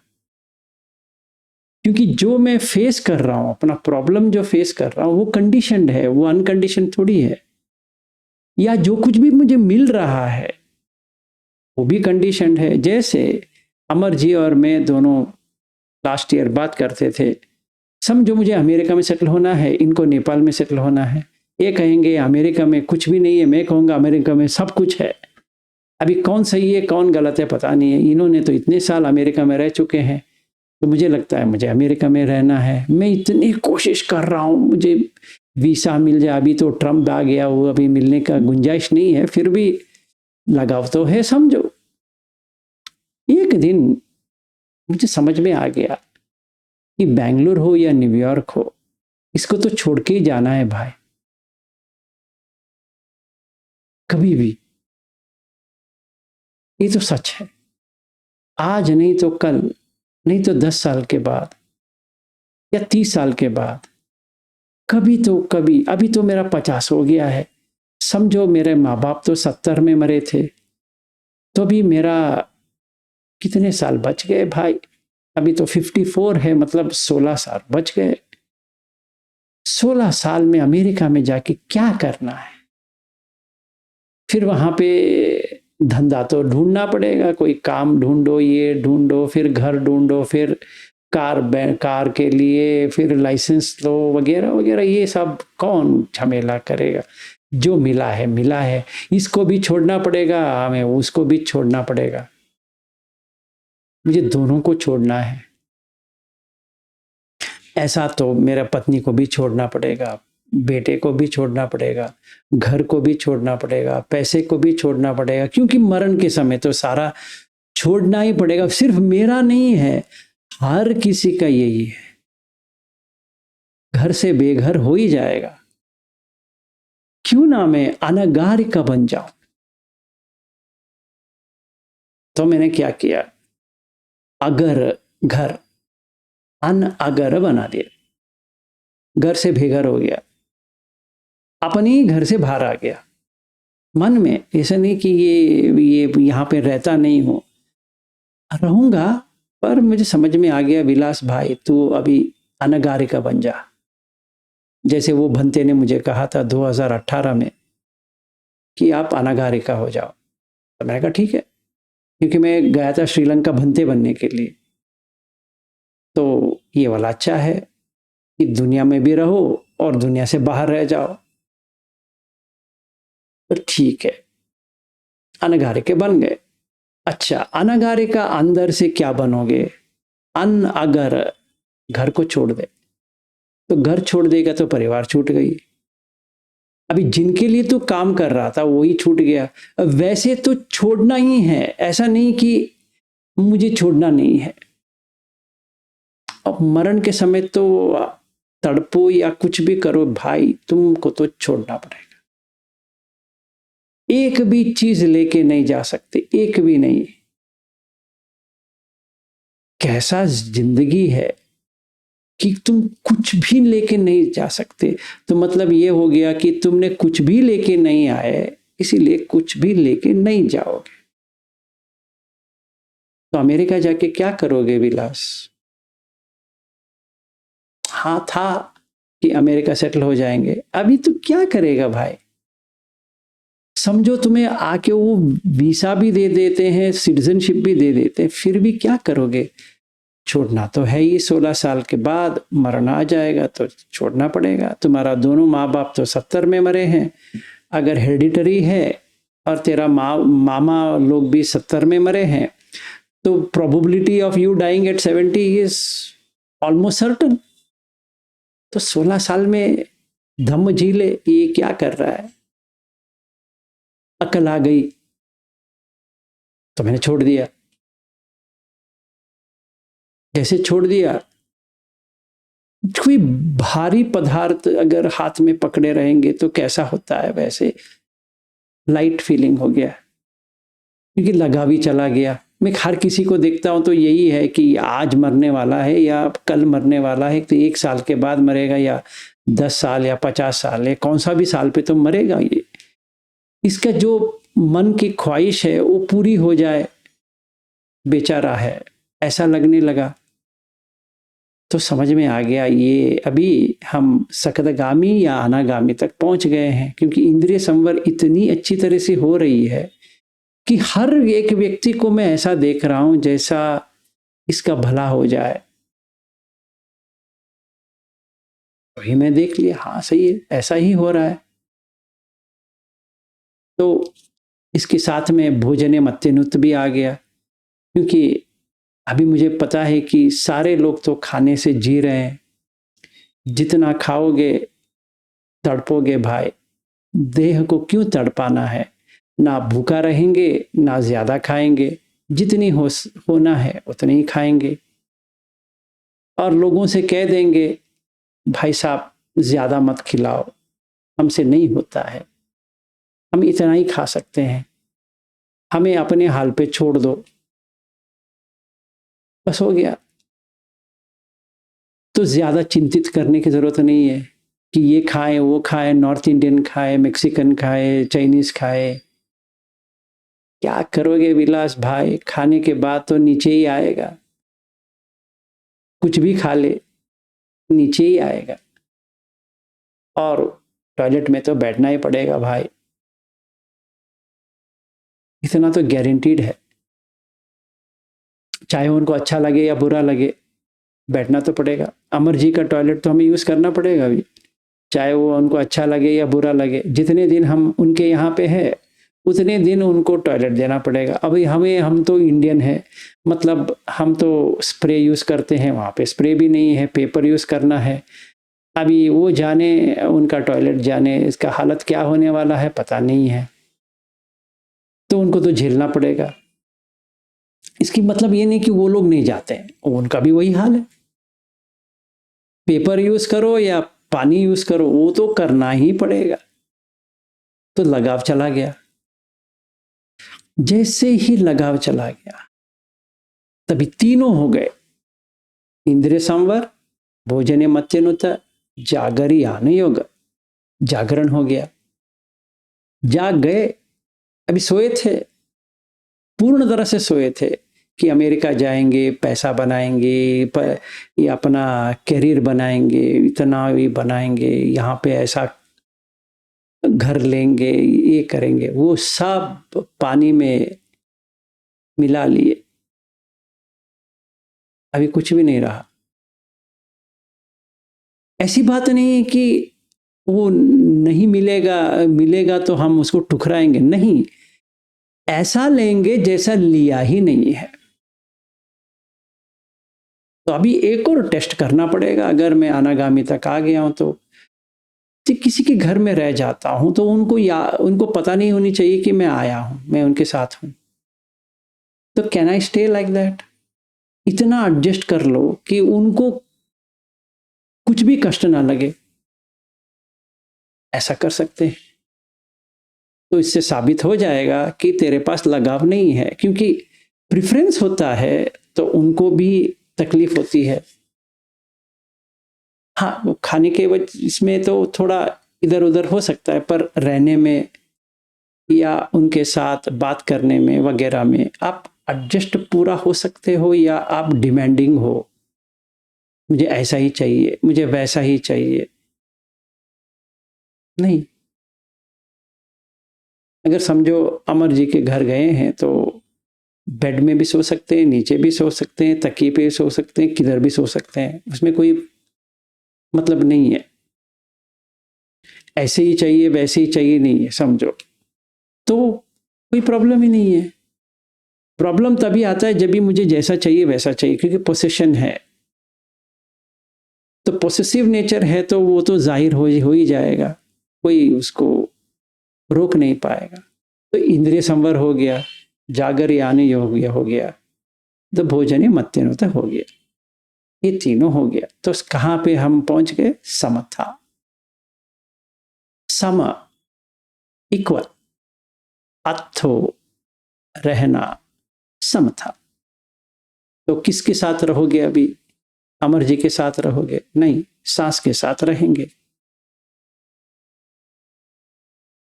क्योंकि जो मैं फेस कर रहा हूं, अपना प्रॉब्लम जो फेस कर रहा हूं, वो कंडीशनड है, वो अनकंडीशनड थोड़ी है। या जो कुछ भी मुझे मिल रहा है वो भी कंडीशनड है। जैसे अमर जी और मैं दोनों लास्ट ईयर बात करते थे, समझो मुझे अमेरिका में सेटल होना है, इनको नेपाल में सेटल होना है। ये कहेंगे अमेरिका में कुछ भी नहीं है, मैं कहूँगा अमेरिका में सब कुछ है। अभी कौन सही है कौन गलत है पता नहीं है। इन्होंने तो इतने साल अमेरिका में रह चुके हैं, तो मुझे लगता है मुझे अमेरिका में रहना है। मैं इतनी कोशिश कर रहा हूँ मुझे वीसा मिल जाए, अभी तो ट्रम्प आ गया, वो अभी मिलने का गुंजाइश नहीं है, फिर भी लगाव तो है समझो। एक दिन मुझे समझ में आ गया कि बेंगलुरु हो या न्यूयॉर्क हो, इसको तो छोड़ के ही जाना है भाई, कभी भी। ये तो सच है, आज नहीं तो कल, नहीं तो 10 साल के बाद या 30 साल के बाद, कभी तो कभी। अभी तो मेरा 50 हो गया है, समझो मेरे माँ बाप तो 70 में मरे थे, तो भी मेरा कितने साल बच गए भाई। अभी तो 54 है, मतलब 16 साल बच गए। 16 साल में अमेरिका में जाके क्या करना है? फिर वहां पे धंधा तो ढूंढना पड़ेगा, कोई काम ढूंढो, ये ढूंढो, फिर घर ढूंढो, फिर कार के लिए फिर लाइसेंस लो, वगैरह वगैरह, ये सब कौन झमेला करेगा। जो मिला है मिला है, इसको भी छोड़ना पड़ेगा, हमें उसको भी छोड़ना पड़ेगा, मुझे दोनों को छोड़ना है। ऐसा तो मेरा पत्नी को भी छोड़ना पड़ेगा, बेटे को भी छोड़ना पड़ेगा, घर को भी छोड़ना पड़ेगा, पैसे को भी छोड़ना पड़ेगा, क्योंकि मरण के समय तो सारा छोड़ना ही पड़ेगा। सिर्फ मेरा नहीं है, हर किसी का यही है, घर से बेघर हो ही जाएगा। क्यों ना मैं अनागारिका बन जाऊं। तो मैंने क्या किया, अगर घर अन अगर बना दिया, घर से बेघर हो गया, अपनी घर से बाहर आ गया। मन में ऐसा नहीं कि ये यहां पे रहता नहीं हूं, रहूंगा, पर मुझे समझ में आ गया विलास भाई तू अभी अनागारिका बन जा। जैसे वो भंते ने मुझे कहा था 2018 में कि आप अनागारिका हो जाओ, तो मैंने कहा ठीक है, क्योंकि मैं गया था श्रीलंका भंते बनने के लिए। तो ये वाला अच्छा है कि दुनिया में भी रहो और दुनिया से बाहर रह जाओ। तो ठीक है, अनागारिके बन गए। अच्छा, अनागारिका अंदर से क्या बनोगे? अन अगर घर को छोड़ दे, तो घर छोड़ देगा तो परिवार छूट गई। अभी जिनके लिए तो काम कर रहा था वही छूट गया। वैसे तो छोड़ना ही है, ऐसा नहीं कि मुझे छोड़ना नहीं है। अब मरण के समय तो तड़पो या कुछ भी करो भाई, तुमको तो छोड़ना पड़ेगा। एक भी चीज लेके नहीं जा सकते, एक भी नहीं। कैसा जिंदगी है कि तुम कुछ भी लेके नहीं जा सकते। तो मतलब ये हो गया कि तुमने कुछ भी लेके नहीं आए, इसीलिए कुछ भी लेके नहीं जाओगे। तो अमेरिका जाके क्या करोगे विलास? हाँ था कि अमेरिका सेटल हो जाएंगे, अभी तो क्या करेगा भाई? समझो तुम्हें आके वो वीसा भी दे देते हैं, सिटीजनशिप भी दे देते हैं, फिर भी क्या करोगे? छोड़ना तो है ही, 16 साल के बाद मरना आ जाएगा तो छोड़ना पड़ेगा। तुम्हारा दोनों माँ बाप तो 70 में मरे हैं, अगर हेरिडिटरी है और तेरा मामा लोग भी 70 में मरे हैं, तो probability of you dying at 70 is almost certain. तो 16 साल में धम्म जी ले, ये क्या कर रहा है? अकल आ गई तो मैंने छोड़ दिया। जैसे छोड़ दिया, कोई भारी पदार्थ अगर हाथ में पकड़े रहेंगे तो कैसा होता है, वैसे लाइट फीलिंग हो गया, क्योंकि लगाव ही चला गया। मैं हर किसी को देखता हूं तो यही है कि आज मरने वाला है या कल मरने वाला है, तो 1 साल के बाद मरेगा या 10 साल या 50 साल या कौन सा भी साल पे तो मरेगा। ये इसका जो मन की ख्वाहिश है वो पूरी हो जाए, बेचारा है, ऐसा लगने लगा। तो समझ में आ गया ये अभी हम सकदगामी या अनागामी तक पहुंच गए हैं, क्योंकि इंद्रिय संवर इतनी अच्छी तरह से हो रही है कि हर एक व्यक्ति को मैं ऐसा देख रहा हूं जैसा इसका भला हो जाए। वही मैं देख लिया, हाँ सही है, ऐसा ही हो रहा है। तो इसके साथ में भोजने मत्तेनुत भी आ गया, क्योंकि अभी मुझे पता है कि सारे लोग तो खाने से जी रहे हैं। जितना खाओगे तड़पोगे भाई, देह को क्यों तड़पाना है? ना भूखा रहेंगे ना ज्यादा खाएंगे, जितनी होना है उतनी ही खाएंगे। और लोगों से कह देंगे भाई साहब ज्यादा मत खिलाओ, हमसे नहीं होता है, हम इतना ही खा सकते हैं, हमें अपने हाल पे छोड़ दो, बस हो गया। तो ज्यादा चिंतित करने की जरूरत नहीं है कि ये खाए वो खाए, नॉर्थ इंडियन खाए, मेक्सिकन खाए, चाइनीज खाए। क्या करोगे विलास भाई, खाने के बाद तो नीचे ही आएगा। कुछ भी खा ले नीचे ही आएगा, और टॉयलेट में तो बैठना ही पड़ेगा भाई, इतना तो गारंटीड है। चाहे उनको अच्छा लगे या बुरा लगे, बैठना तो पड़ेगा। अमर जी का टॉयलेट तो हमें यूज करना पड़ेगा अभी, चाहे वो उनको अच्छा लगे या बुरा लगे। जितने दिन हम उनके यहाँ पे है उतने दिन उनको टॉयलेट देना पड़ेगा। अभी हम तो इंडियन है, मतलब हम तो स्प्रे यूज करते हैं, वहां पे स्प्रे भी नहीं है, पेपर यूज करना है। अभी वो जाने, उनका टॉयलेट जाने, इसका हालत क्या होने वाला है पता नहीं है, तो उनको तो झेलना पड़ेगा। इसकी मतलब ये नहीं कि वो लोग नहीं जाते हैं, उनका भी वही हाल है। पेपर यूज करो या पानी यूज करो, वो तो करना ही पड़ेगा। तो लगाव चला गया। जैसे ही लगाव चला गया तभी तीनों हो गए, इंद्रिय संवर, भोजने मत्यनुत, जागरी आन योग, जागरण हो गया। जाग गए, अभी सोए थे, पूर्ण तरह से सोए थे कि अमेरिका जाएंगे, पैसा बनाएंगे, ये अपना करियर बनाएंगे, इतना भी बनाएंगे, यहाँ पे ऐसा घर लेंगे, ये करेंगे, वो सब पानी में मिला लिए। अभी कुछ भी नहीं रहा। ऐसी बात नहीं है कि वो नहीं मिलेगा, मिलेगा तो हम उसको ठुकराएंगे, नहीं, ऐसा लेंगे जैसा लिया ही नहीं है। तो अभी एक और टेस्ट करना पड़ेगा। अगर मैं अनागामी तक आ गया हूं तो किसी के घर में रह जाता हूं तो उनको पता नहीं होनी चाहिए कि मैं आया हूं, मैं उनके साथ हूं। तो can I stay like that? इतना एडजस्ट कर लो कि उनको कुछ भी कष्ट ना लगे, ऐसा कर सकते हैं। तो इससे साबित हो जाएगा कि तेरे पास लगाव नहीं है, क्योंकि प्रेफरेंस होता है तो उनको भी तकलीफ होती है। हाँ, वो खाने के इसमें तो थोड़ा इधर उधर हो सकता है, पर रहने में या उनके साथ बात करने में वगैरह में आप एडजस्ट पूरा हो सकते हो, या आप डिमांडिंग हो, मुझे ऐसा ही चाहिए, मुझे वैसा ही चाहिए, नहीं। अगर समझो अमर जी के घर गए हैं तो बेड में भी सो सकते हैं, नीचे भी सो सकते हैं, तकिए पे सो सकते हैं, किधर भी सो सकते हैं, उसमें कोई मतलब नहीं है। ऐसे ही चाहिए वैसे ही चाहिए नहीं है, समझो, तो कोई प्रॉब्लम ही नहीं है। प्रॉब्लम तभी आता है जब भी मुझे जैसा चाहिए वैसा चाहिए, क्योंकि पोसेशन है। तो पोसेसिव नेचर है तो वो तो जाहिर हो ही जाएगा, कोई उसको रोक नहीं पाएगा। तो इंद्रिय संवर हो गया, जागर यानी हो गया, तो भोजन मत्यनुत हो गया, ये तीनों हो गया। तो कहां पे हम पहुंच गए? समता, सम, इक्वल, अथो, रहना, समता। तो किसके साथ रहोगे अभी? अमर जी के साथ रहोगे? नहीं, सास के साथ रहेंगे।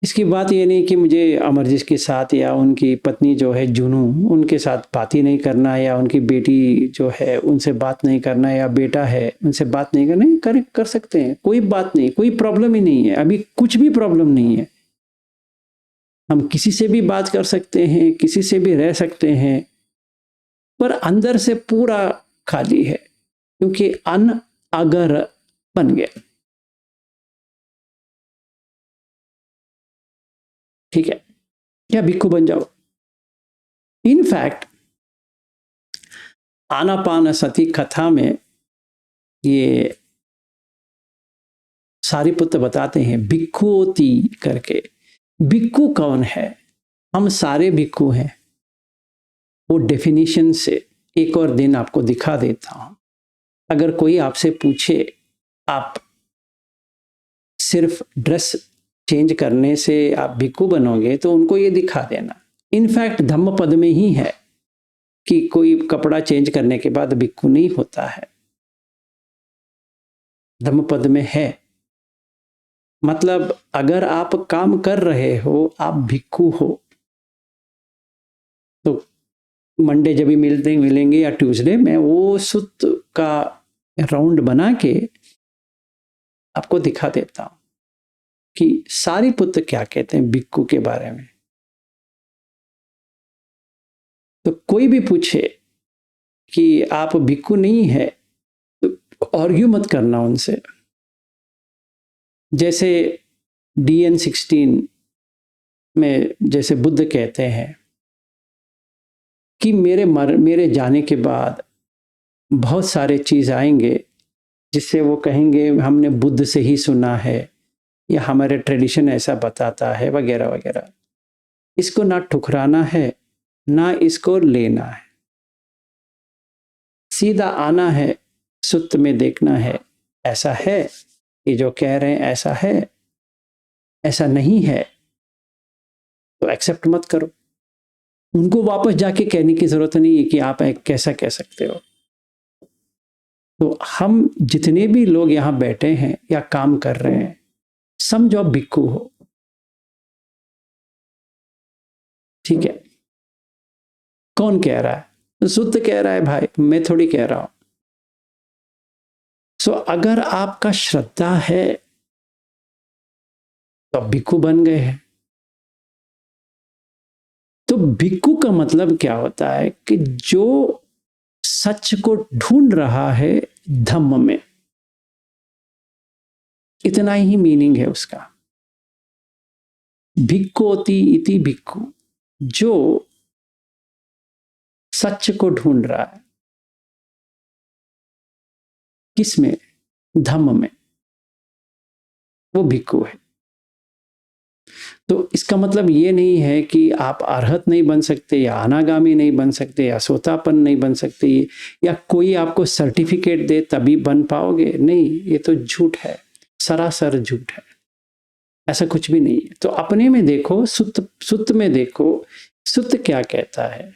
इसकी बात ये नहीं कि मुझे अमर जी के साथ या उनकी पत्नी जो है जुनू, उनके साथ बात ही नहीं करना, या उनकी बेटी जो है उनसे बात नहीं करना, या बेटा है उनसे बात नहीं करना। कर सकते हैं, कोई बात नहीं, कोई प्रॉब्लम ही नहीं है, अभी कुछ भी प्रॉब्लम नहीं है। हम किसी से भी बात कर सकते हैं, किसी से भी रह सकते हैं, पर अंदर से पूरा खाली है, क्योंकि अन अगर बन गया। ठीक है, क्या भिक्खु बन जाओ? इनफैक्ट आनापान सती कथा में ये सारिपुत्र बताते हैं भिक्खुओती करके। भिक्खु कौन है? हम सारे भिक्खु हैं। वो डेफिनेशन से एक और दिन आपको दिखा देता हूं। अगर कोई आपसे पूछे आप सिर्फ ड्रेस चेंज करने से आप भिक्खु बनोगे, तो उनको ये दिखा देना। इनफैक्ट धम्म पद में ही है कि कोई कपड़ा चेंज करने के बाद भिक्खु नहीं होता है, धम्म पद में है। मतलब अगर आप काम कर रहे हो, आप भिक्खु हो। तो मंडे जब भी मिलेंगे या ट्यूसडे में वो सुत का राउंड बना के आपको दिखा देता हूं कि सारिपुत्र क्या कहते हैं भिक्खु के बारे में। तो कोई भी पूछे कि आप भिक्खु नहीं है, तो आर्ग्यू मत करना उनसे। जैसे DN16 में जैसे बुद्ध कहते हैं कि मेरे जाने के बाद बहुत सारे चीज आएंगे जिससे वो कहेंगे हमने बुद्ध से ही सुना है, या हमारे ट्रेडिशन ऐसा बताता है, वगैरह वगैरह। इसको ना ठुकराना है, ना इसको लेना है, सीधा आना है, सुत्त में देखना है ऐसा है, ये जो कह रहे हैं ऐसा है, ऐसा नहीं है, तो एक्सेप्ट मत करो। उनको वापस जाके कहने की जरूरत नहीं है कि आप कैसा कह सकते हो। तो हम जितने भी लोग यहां बैठे हैं या काम कर रहे हैं, समझो आप भिक्खु हो। ठीक है, कौन कह रहा है? सुत्त कह रहा है भाई, मैं थोड़ी कह रहा हूं। सो अगर आपका श्रद्धा है तो भिक्खु बन गए हैं। तो भिक्खु का मतलब क्या होता है कि जो सच को ढूंढ रहा है धम्म में, इतना ही मीनिंग है उसका। भिक्खोति इति भिक्खु, जो सच को ढूंढ रहा है, किसमें? धम्म में, वो भिक्खु है। तो इसका मतलब ये नहीं है कि आप अरहत नहीं बन सकते, या अनागामी नहीं बन सकते, या सोतापन नहीं बन सकते, या कोई आपको सर्टिफिकेट दे तभी बन पाओगे। नहीं, ये तो झूठ है, सरासर झूठ है, ऐसा कुछ भी नहीं है। तो अपने में देखो, सुत्त में देखो, सुत्त क्या कहता है।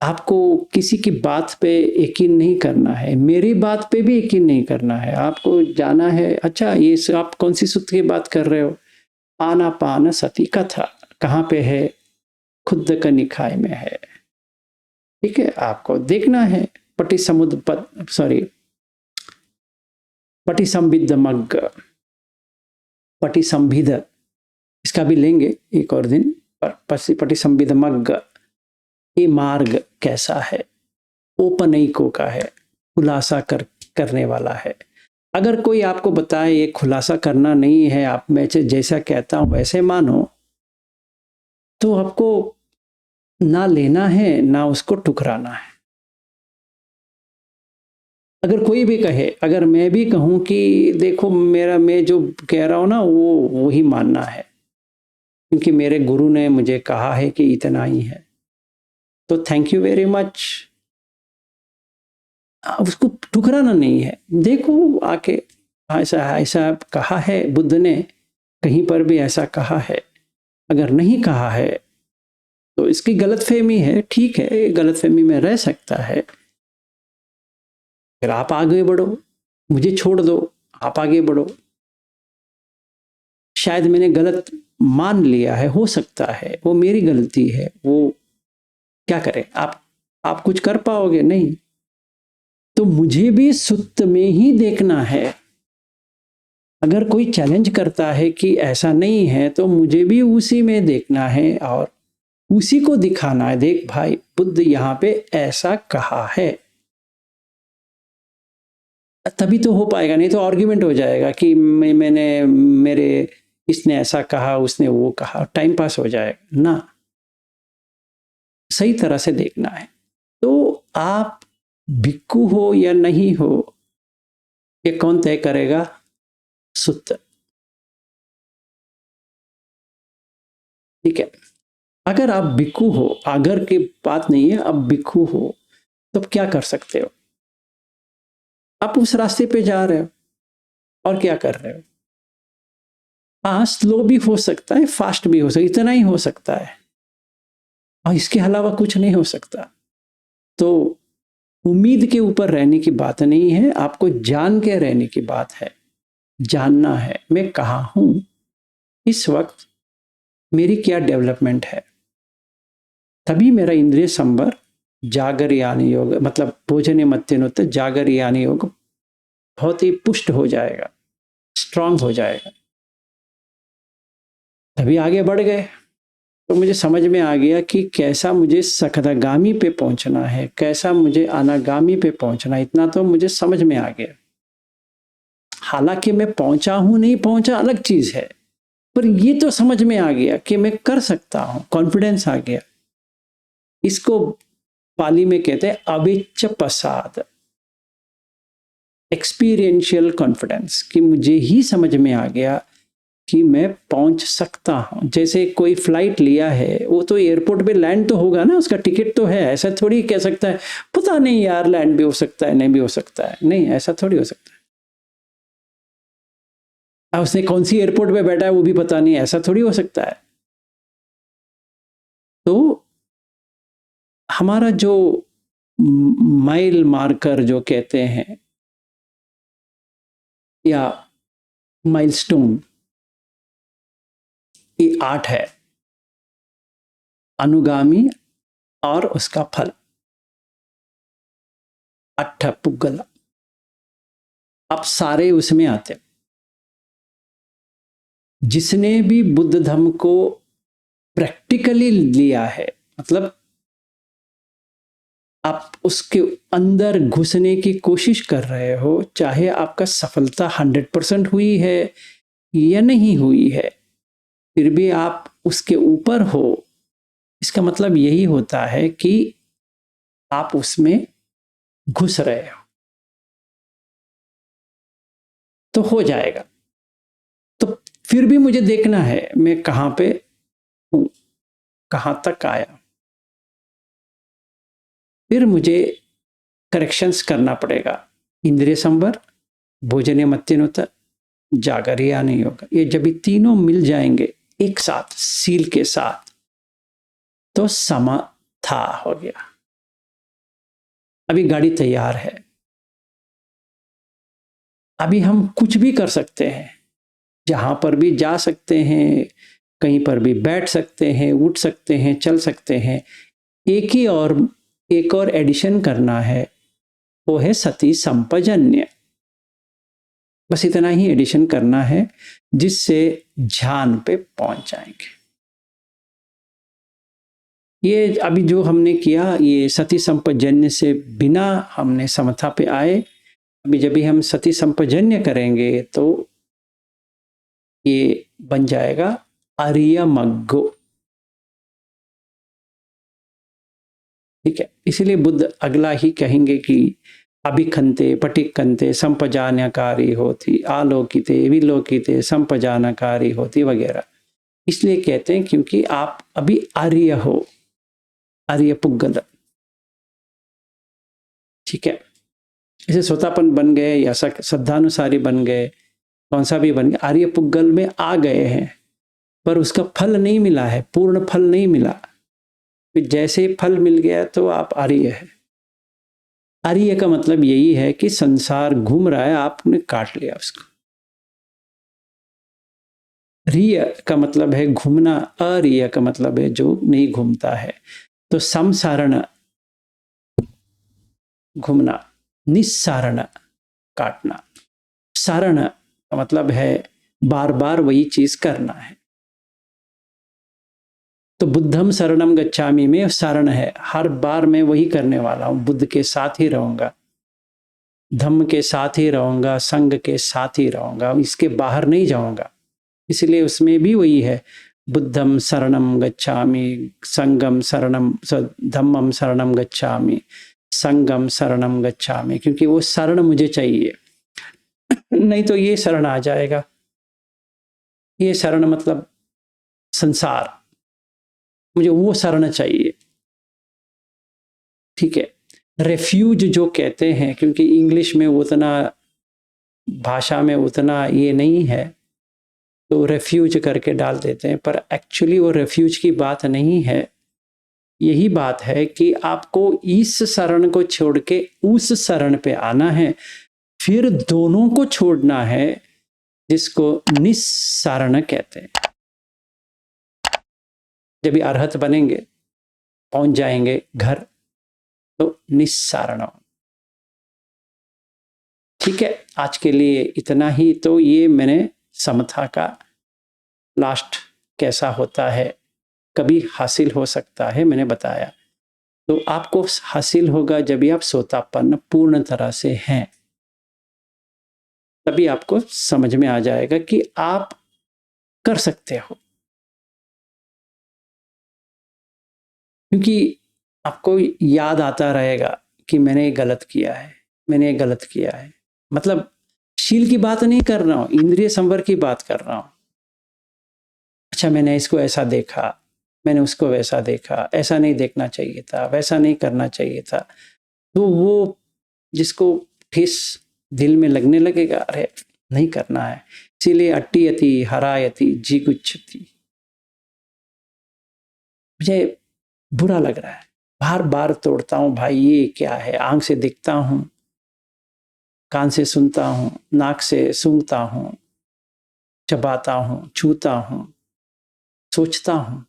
आपको किसी की बात पे यकीन नहीं करना है, मेरी बात पे भी यकीन नहीं करना है। आपको जाना है, अच्छा ये आप कौन सी सुत्त की बात कर रहे हो? आनापान सती कथा कहाँ पे है? खुद्द का निकाय में है। ठीक है, आपको देखना है। पटिसंभिद मग्ग, पटिसंभिद, इसका भी लेंगे एक और दिन। पटिसंभिद मग्ग ये मार्ग कैसा है, ओपनइको का है, खुलासा करने वाला है। अगर कोई आपको बताए ये खुलासा करना नहीं है, आप मैं जैसा कहता हूं वैसे मानो, तो आपको ना लेना है ना उसको ठुकराना है। अगर कोई भी कहे, अगर मैं भी कहूं कि देखो मेरा, मैं जो कह रहा हूं ना वो वही मानना है, क्योंकि मेरे गुरु ने मुझे कहा है कि इतना ही है, तो थैंक यू वेरी मच। उसको ठुकराना नहीं है। देखो आके ऐसा ऐसा कहा है बुद्ध ने, कहीं पर भी ऐसा कहा है। अगर नहीं कहा है तो इसकी गलतफहमी है, ठीक है, गलतफहमी में रह सकता है। फिर आप आगे बढ़ो, मुझे छोड़ दो, आप आगे बढ़ो। शायद मैंने गलत मान लिया है, हो सकता है वो मेरी गलती है, वो क्या करें आप कुछ कर पाओगे नहीं। तो मुझे भी सुत्त में ही देखना है। अगर कोई चैलेंज करता है कि ऐसा नहीं है, तो मुझे भी उसी में देखना है और उसी को दिखाना है, देख भाई बुद्ध यहां पे ऐसा कहा है। तभी तो हो पाएगा, नहीं तो आर्ग्यूमेंट हो जाएगा कि मैंने मेरे इसने ऐसा कहा उसने वो कहा, टाइम पास हो जाएगा ना। सही तरह से देखना है। तो आप भिक्खु हो या नहीं हो, ये कौन तय करेगा? सुत्त। ठीक है। अगर आप भिक्खु हो, अगर की बात नहीं है, अब भिक्खु हो तो क्या कर सकते हो? आप उस रास्ते पे जा रहे हो और क्या कर रहे हो? हाँ, स्लो भी हो सकता है, फास्ट भी हो सकता है, इतना ही हो सकता है और इसके अलावा कुछ नहीं हो सकता। तो उम्मीद के ऊपर रहने की बात नहीं है, आपको जान के रहने की बात है। जानना है मैं कहाँ हूं इस वक्त, मेरी क्या डेवलपमेंट है। तभी मेरा इंद्रिय संवर जागर यानी योग, मतलब भोजन मत्यनुत जागर यानी योग बहुत ही पुष्ट हो जाएगा, स्ट्रांग हो जाएगा। तभी आगे बढ़ गए। तो मुझे समझ में आ गया कि कैसा मुझे सकदागामी पे पहुंचना है, कैसा मुझे अनागामी पे पहुंचना है, इतना तो मुझे समझ में आ गया। हालांकि मैं पहुंचा हूं नहीं पहुंचा अलग चीज है, पर ये तो समझ में आ गया कि मैं कर सकता हूं, कॉन्फिडेंस आ गया। इसको पाली में कहते हैं अविच्च प्रसाद, एक्सपीरियंशियल कॉन्फिडेंस, कि मुझे ही समझ में आ गया कि मैं पहुंच सकता हूं। जैसे कोई फ्लाइट लिया है, वो तो एयरपोर्ट पे लैंड तो होगा ना, उसका टिकट तो है, ऐसा थोड़ी कह सकता है पता नहीं यार लैंड भी हो सकता है नहीं भी हो सकता है, नहीं ऐसा थोड़ी हो सकता है। उसने कौन सी एयरपोर्ट पे बैठा है वो भी पता नहीं, ऐसा थोड़ी हो सकता है। तो हमारा जो माइल मार्कर जो कहते हैं या माइलस्टोन, ये 8 है, अनुगामी और उसका फल, अट्ठ पुगल। अब सारे उसमें आते हैं। जिसने भी बुद्ध धर्म को प्रैक्टिकली लिया है, मतलब आप उसके अंदर घुसने की कोशिश कर रहे हो, चाहे आपका सफलता 100% हुई है या नहीं हुई है, फिर भी आप उसके ऊपर हो, इसका मतलब यही होता है कि आप उसमें घुस रहे हो, तो हो जाएगा। तो फिर भी मुझे देखना है मैं कहां पे हूं, कहां तक आया। फिर मुझे करेक्शंस करना पड़ेगा। इंद्रिय संवर, भोजन मत्यनुत, जागर या नहीं होगा, ये जब ये तीनों मिल जाएंगे एक साथ सील के साथ, तो समथा हो गया। अभी गाड़ी तैयार है, अभी हम कुछ भी कर सकते हैं, जहां पर भी जा सकते हैं, कहीं पर भी बैठ सकते हैं, उठ सकते हैं, चल सकते हैं। एक और एडिशन करना है, वो है सती संपजन्य। बस इतना ही एडिशन करना है, जिससे ध्यान पे पहुंच जाएंगे। ये अभी जो हमने किया ये सती संपजन्य से बिना हमने समता पे आए। अभी जब भी हम सती संपजन्य करेंगे तो ये बन जाएगा आर्यमग्गो। ठीक है, इसीलिए बुद्ध अगला ही कहेंगे कि अभिखंते पटिकंते संपजानकारी होती, आलोकिते विलोकिते संपजानकारी होती वगैरह। इसलिए कहते हैं क्योंकि आप अभी आर्य हो, आर्य पुग्गल। ठीक है, इसे सोतापन बन गए या श्रद्धानुसारी बन गए, कौन सा भी बन गया, आर्य पुग्गल में आ गए हैं, पर उसका फल नहीं मिला है, पूर्ण फल नहीं मिला। फिर जैसे फल मिल गया तो आप आर्य है। आर्य का मतलब यही है कि संसार घूम रहा है, आपने काट लिया उसको। रिय का मतलब है घूमना, अरिय का मतलब है जो नहीं घूमता है। तो समसारण घूमना, निस्सारण काटना, सारण का मतलब है बार बार वही चीज करना है। तो बुद्धम शरणम गच्छामि में सारण है, हर बार मैं वही करने वाला हूं, बुद्ध के साथ ही रहूंगा, धम्म के साथ ही रहूंगा, संघ के साथ ही रहूंगा, इसके बाहर नहीं जाऊंगा। इसलिए उसमें भी वही है, बुद्धम शरणम गच्छामि, संगम शरणम, धम्मम शरणम गच्छामि, संगम शरणम गच्छामि, क्योंकि वो शरण मुझे चाहिए। नहीं तो ये शरण आ जाएगा। ये शरण मतलब संसार, मुझे वो शरण चाहिए। ठीक है, रेफ्यूज जो कहते हैं, क्योंकि इंग्लिश में उतना, भाषा में उतना ये नहीं है, तो रेफ्यूज करके डाल देते हैं, पर एक्चुअली वो रेफ्यूज की बात नहीं है। यही बात है कि आपको इस शरण को छोड़ के उस शरण पे आना है, फिर दोनों को छोड़ना है, जिसको निस्सारण कहते हैं। जब भी अरहत बनेंगे, पहुंच जाएंगे घर, तो निस्सारण। ठीक है, आज के लिए इतना ही। तो ये मैंने समथा का लास्ट कैसा होता है, कभी हासिल हो सकता है, मैंने बताया। तो आपको हासिल होगा जब भी आप सोतापन्न पूर्ण तरह से हैं, तभी आपको समझ में आ जाएगा कि आप कर सकते हो। क्योंकि आपको याद आता रहेगा कि मैंने ये गलत किया है, मैंने ये गलत किया है। मतलब शील की बात नहीं कर रहा हूं, इंद्रिय संवर की बात कर रहा हूं। अच्छा, मैंने इसको ऐसा देखा, मैंने उसको वैसा देखा, ऐसा नहीं देखना चाहिए था, वैसा नहीं करना चाहिए था। तो वो जिसको ठेस दिल में लगने लगेगा, अरे नहीं करना है, इसीलिए अट्टियति हरायति जिगुच्छति, मुझे बुरा लग रहा है, बार बार तोड़ता हूं भाई, ये क्या है। आंख से दिखता हूं, कान से सुनता हूं, नाक से सूंघता हूं, चबाता हूं, छूता हूं, सोचता हूं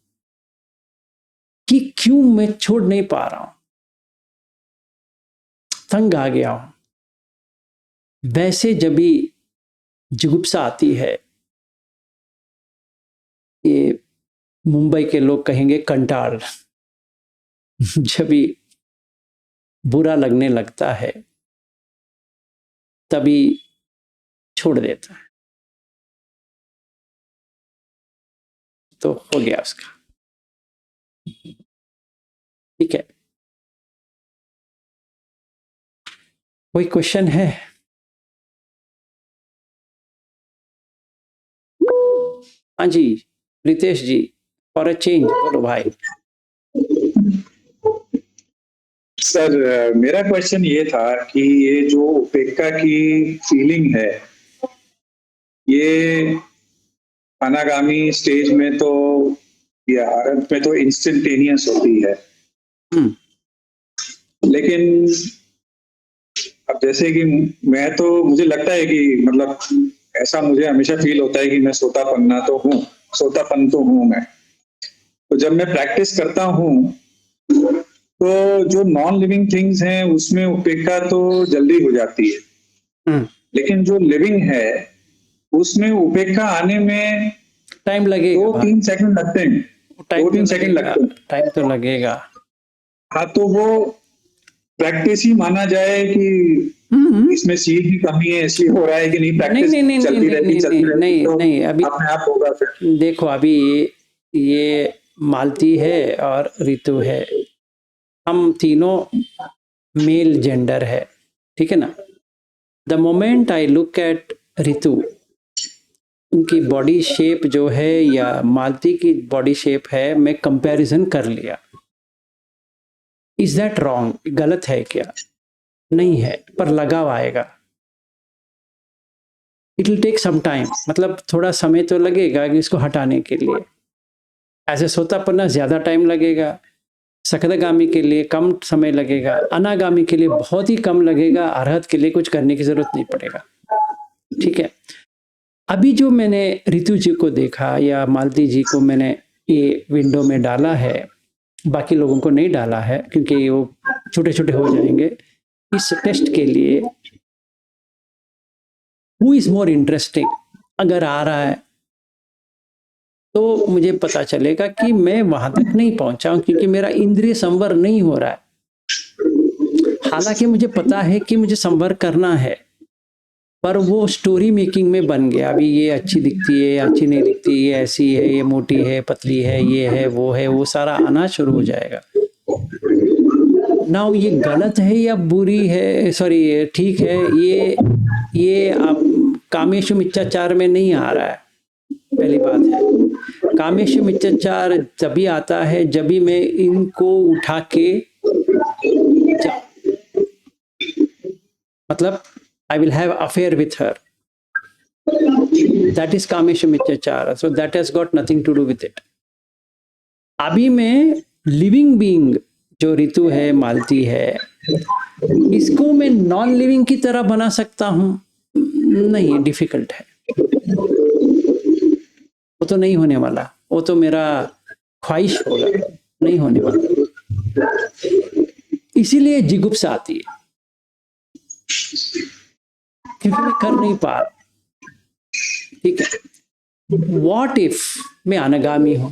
कि क्यों मैं छोड़ नहीं पा रहा हूं, तंग आ गया हूं। वैसे जब भी जुगुप्सा आती है, ये मुंबई के लोग कहेंगे कंटाल, जब भी बुरा लगने लगता है तभी छोड़ देता है, तो हो गया उसका। ठीक है, कोई क्वेश्चन है? हाँ जी, रितेश जी, फॉर अ चेंज बोलो भाई। सर, मेरा क्वेश्चन ये था कि ये जो उपेक्षा की फीलिंग है, ये अनागामी स्टेज में तो या आरंभ में तो इंस्टेंटेनियस होती है, लेकिन अब जैसे कि मुझे लगता है कि मतलब ऐसा मुझे हमेशा फील होता है कि मैं सोतापन्न तो हूँ मैं। तो जब मैं प्रैक्टिस करता हूँ तो जो नॉन लिविंग थिंग्स हैं उसमें उपेक्षा तो जल्दी हो जाती है, लेकिन जो लिविंग है उसमें उपेक्षा आने में टाइम लगेगा, 2-3 सेकंड लगते हैं। दो तीन सेकंड लगते हैं। टाइम तो लगेगा। हाँ, तो वो प्रैक्टिस ही माना जाए कि इसमें सीट की कमी है, इसलिए हो रहा है कि नहीं, प्रैक्टिस नहीं चलती रहेगी नहीं तो नहीं, अभी अपने आप होगा फिर। देखो, अभी ये मालती है और ऋतु है, हम तीनों मेल जेंडर है, ठीक है ना। The moment I look at Ritu, उनकी बॉडी शेप जो है या मालती की बॉडी शेप है, मैं कंपैरिजन कर लिया। Is that wrong? गलत है क्या? नहीं है, पर लगाव आएगा। It will take some time, मतलब थोड़ा समय तो लगेगा कि इसको हटाने के लिए। ऐसे सोतापन्ना ज्यादा टाइम लगेगा, सकदगामी के लिए कम समय लगेगा, अनागामी के लिए बहुत ही कम लगेगा, अरहत के लिए कुछ करने की जरूरत नहीं पड़ेगा, ठीक है। अभी जो मैंने ऋतु जी को देखा या मालती जी को मैंने ये विंडो में डाला है, बाकी लोगों को नहीं डाला है क्योंकि वो छोटे छोटे हो जाएंगे। इस टेस्ट के लिए हु इज मोर इंटरेस्टिंग अगर आ रहा है तो मुझे पता चलेगा कि मैं वहां तक नहीं पहुंचा हूं, क्योंकि मेरा इंद्रिय संवर नहीं हो रहा है। हालांकि मुझे पता है कि मुझे संवर करना है, पर वो स्टोरी मेकिंग में बन गया। अभी ये अच्छी दिखती है, अच्छी नहीं दिखती, ये ऐसी है, ये मोटी है, पतली है, ये है, वो सारा आना शुरू हो जाएगा। नाउ ये गलत है या बुरी है, सॉरी ठीक है, ये आप कामेशु मिथ्याचार में नहीं आ रहा है। पहली बात है, कामेशु मिथ्याचार तभी आता है जब भी मैं इनको उठा के मतलब I will have affair with her. That is कामेशु मिथ्याचार. So that has got nothing to do with it. अभी मैं लिविंग बीइंग जो ऋतु है, मालती है, इसको मैं नॉन लिविंग की तरह बना सकता हूं? नहीं, डिफिकल्ट है। वो तो नहीं होने वाला, वो तो मेरा ख्वाहिश होगा, नहीं होने वाला। इसीलिए जिगुप्सा आती है, क्योंकि मैं कर नहीं पा रहा, ठीक है। व्हाट इफ मैं अनागामी हूं,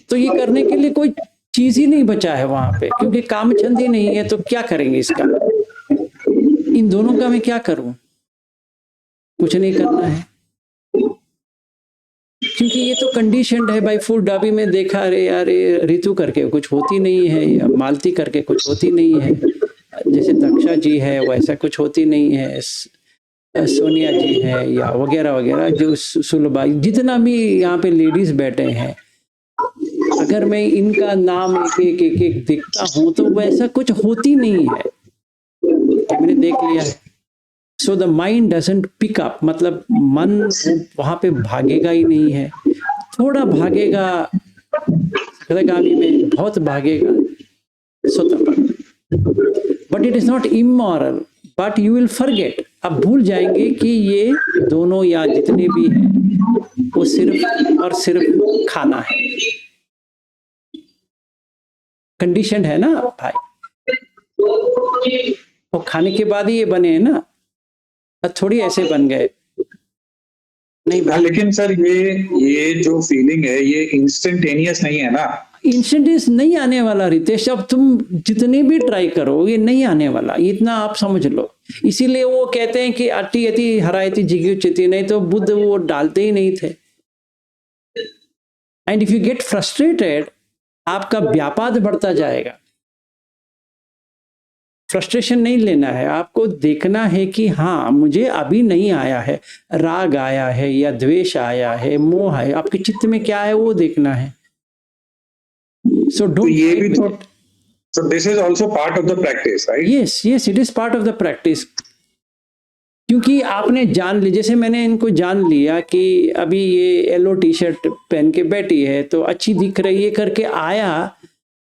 तो ये करने के लिए कोई चीज ही नहीं बचा है वहां पे, क्योंकि कामछंद ही नहीं है, तो क्या करेंगे इसका? इन दोनों का मैं क्या करूं? कुछ नहीं करना है, क्योंकि ये तो कंडीशनड है बाय फूड। अभी मैं देखा, अरे यार ऋतु करके कुछ होती नहीं है, या मालती करके कुछ होती नहीं है, जैसे दक्षा जी है वैसा कुछ होती नहीं है, सोनिया जी है या वगैरह वगैरह, जो सुलभा, जितना भी यहाँ पे लेडीज बैठे हैं, अगर मैं इनका नाम एक देखता हूं तो वैसा कुछ होती नहीं है, मैंने देख लिया है। So the mind doesn't pick up, मतलब मन वहां पे भागेगा ही नहीं है। थोड़ा भागेगा सकदगामी में, बहुत भागेगा सोतापन, but it is not immoral, but you will forget. अब भूल जाएंगे कि ये दोनों या जितने भी हैं वो सिर्फ और सिर्फ खाना है। कंडीशन है ना भाई, वो खाने के बाद ही ये बने हैं ना, थोड़ी ऐसे बन गए नहीं भाई। लेकिन सर ये जो फीलिंग है ये इंस्टेंटेनियस नहीं है ना। इंस्टेंटेनियस नहीं आने वाला रितेश, अब तुम जितने भी ट्राई करो ये नहीं आने वाला, इतना आप समझ लो। इसीलिए वो कहते हैं कि अति अति हरायति जिज्ञुच्यति, नहीं तो बुद्ध वो डालते ही नहीं थे। And if you get frustrated, आपका व्यापाद बढ़ता जाएगा। फ्रस्ट्रेशन नहीं लेना है, आपको देखना है कि हाँ मुझे अभी नहीं आया है, राग आया है या द्वेष आया है, मोह है, आपके चित्त में क्या है वो देखना है। सो डोंट, ये भी तो, so this is also part of the practice, right? yes it is part of the practice। क्योंकि आपने जान ली, जैसे मैंने इनको जान लिया कि अभी ये येलो टी शर्ट पहन के बैठी है तो अच्छी दिख रही है करके आया,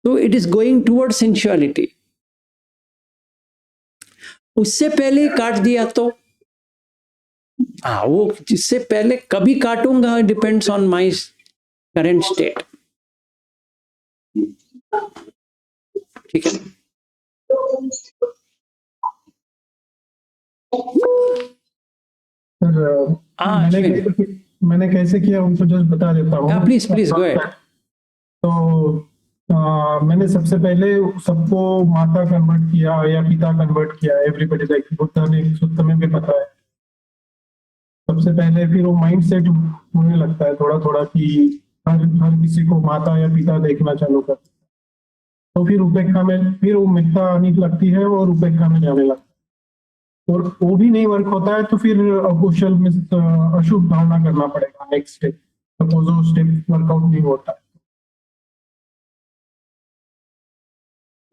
तो it is going toward sensuality. उससे पहले काट दिया तो वो जिससे पहले कभी काटूंगा, depends on my current state, ठीक है। मैंने मैंने कैसे किया उनको जस्ट बता देता हूँ। Please please go ahead. तो मैंने सबसे पहले सबको माता कन्वर्ट किया या पिता कन्वर्ट किया, एवरीबॉडी लाइक बुद्ध ने सुत्त में भी बताया सबसे पहले। फिर वो माइंड सेट होने लगता है थोड़ा थोड़ा कि हर हर किसी को माता या पिता देखना चालू कर, तो फिर उपेक्षा में, फिर वो मिथ्या आने लगती है और उपेक्षा में जाने लगता है। और वो भी नहीं वर्क होता है तो फिर अकुशल में अशुभ भावना करना पड़ेगा नेक्स्ट स्टेप, सपोज वो स्टेप वर्कआउट नहीं होता है।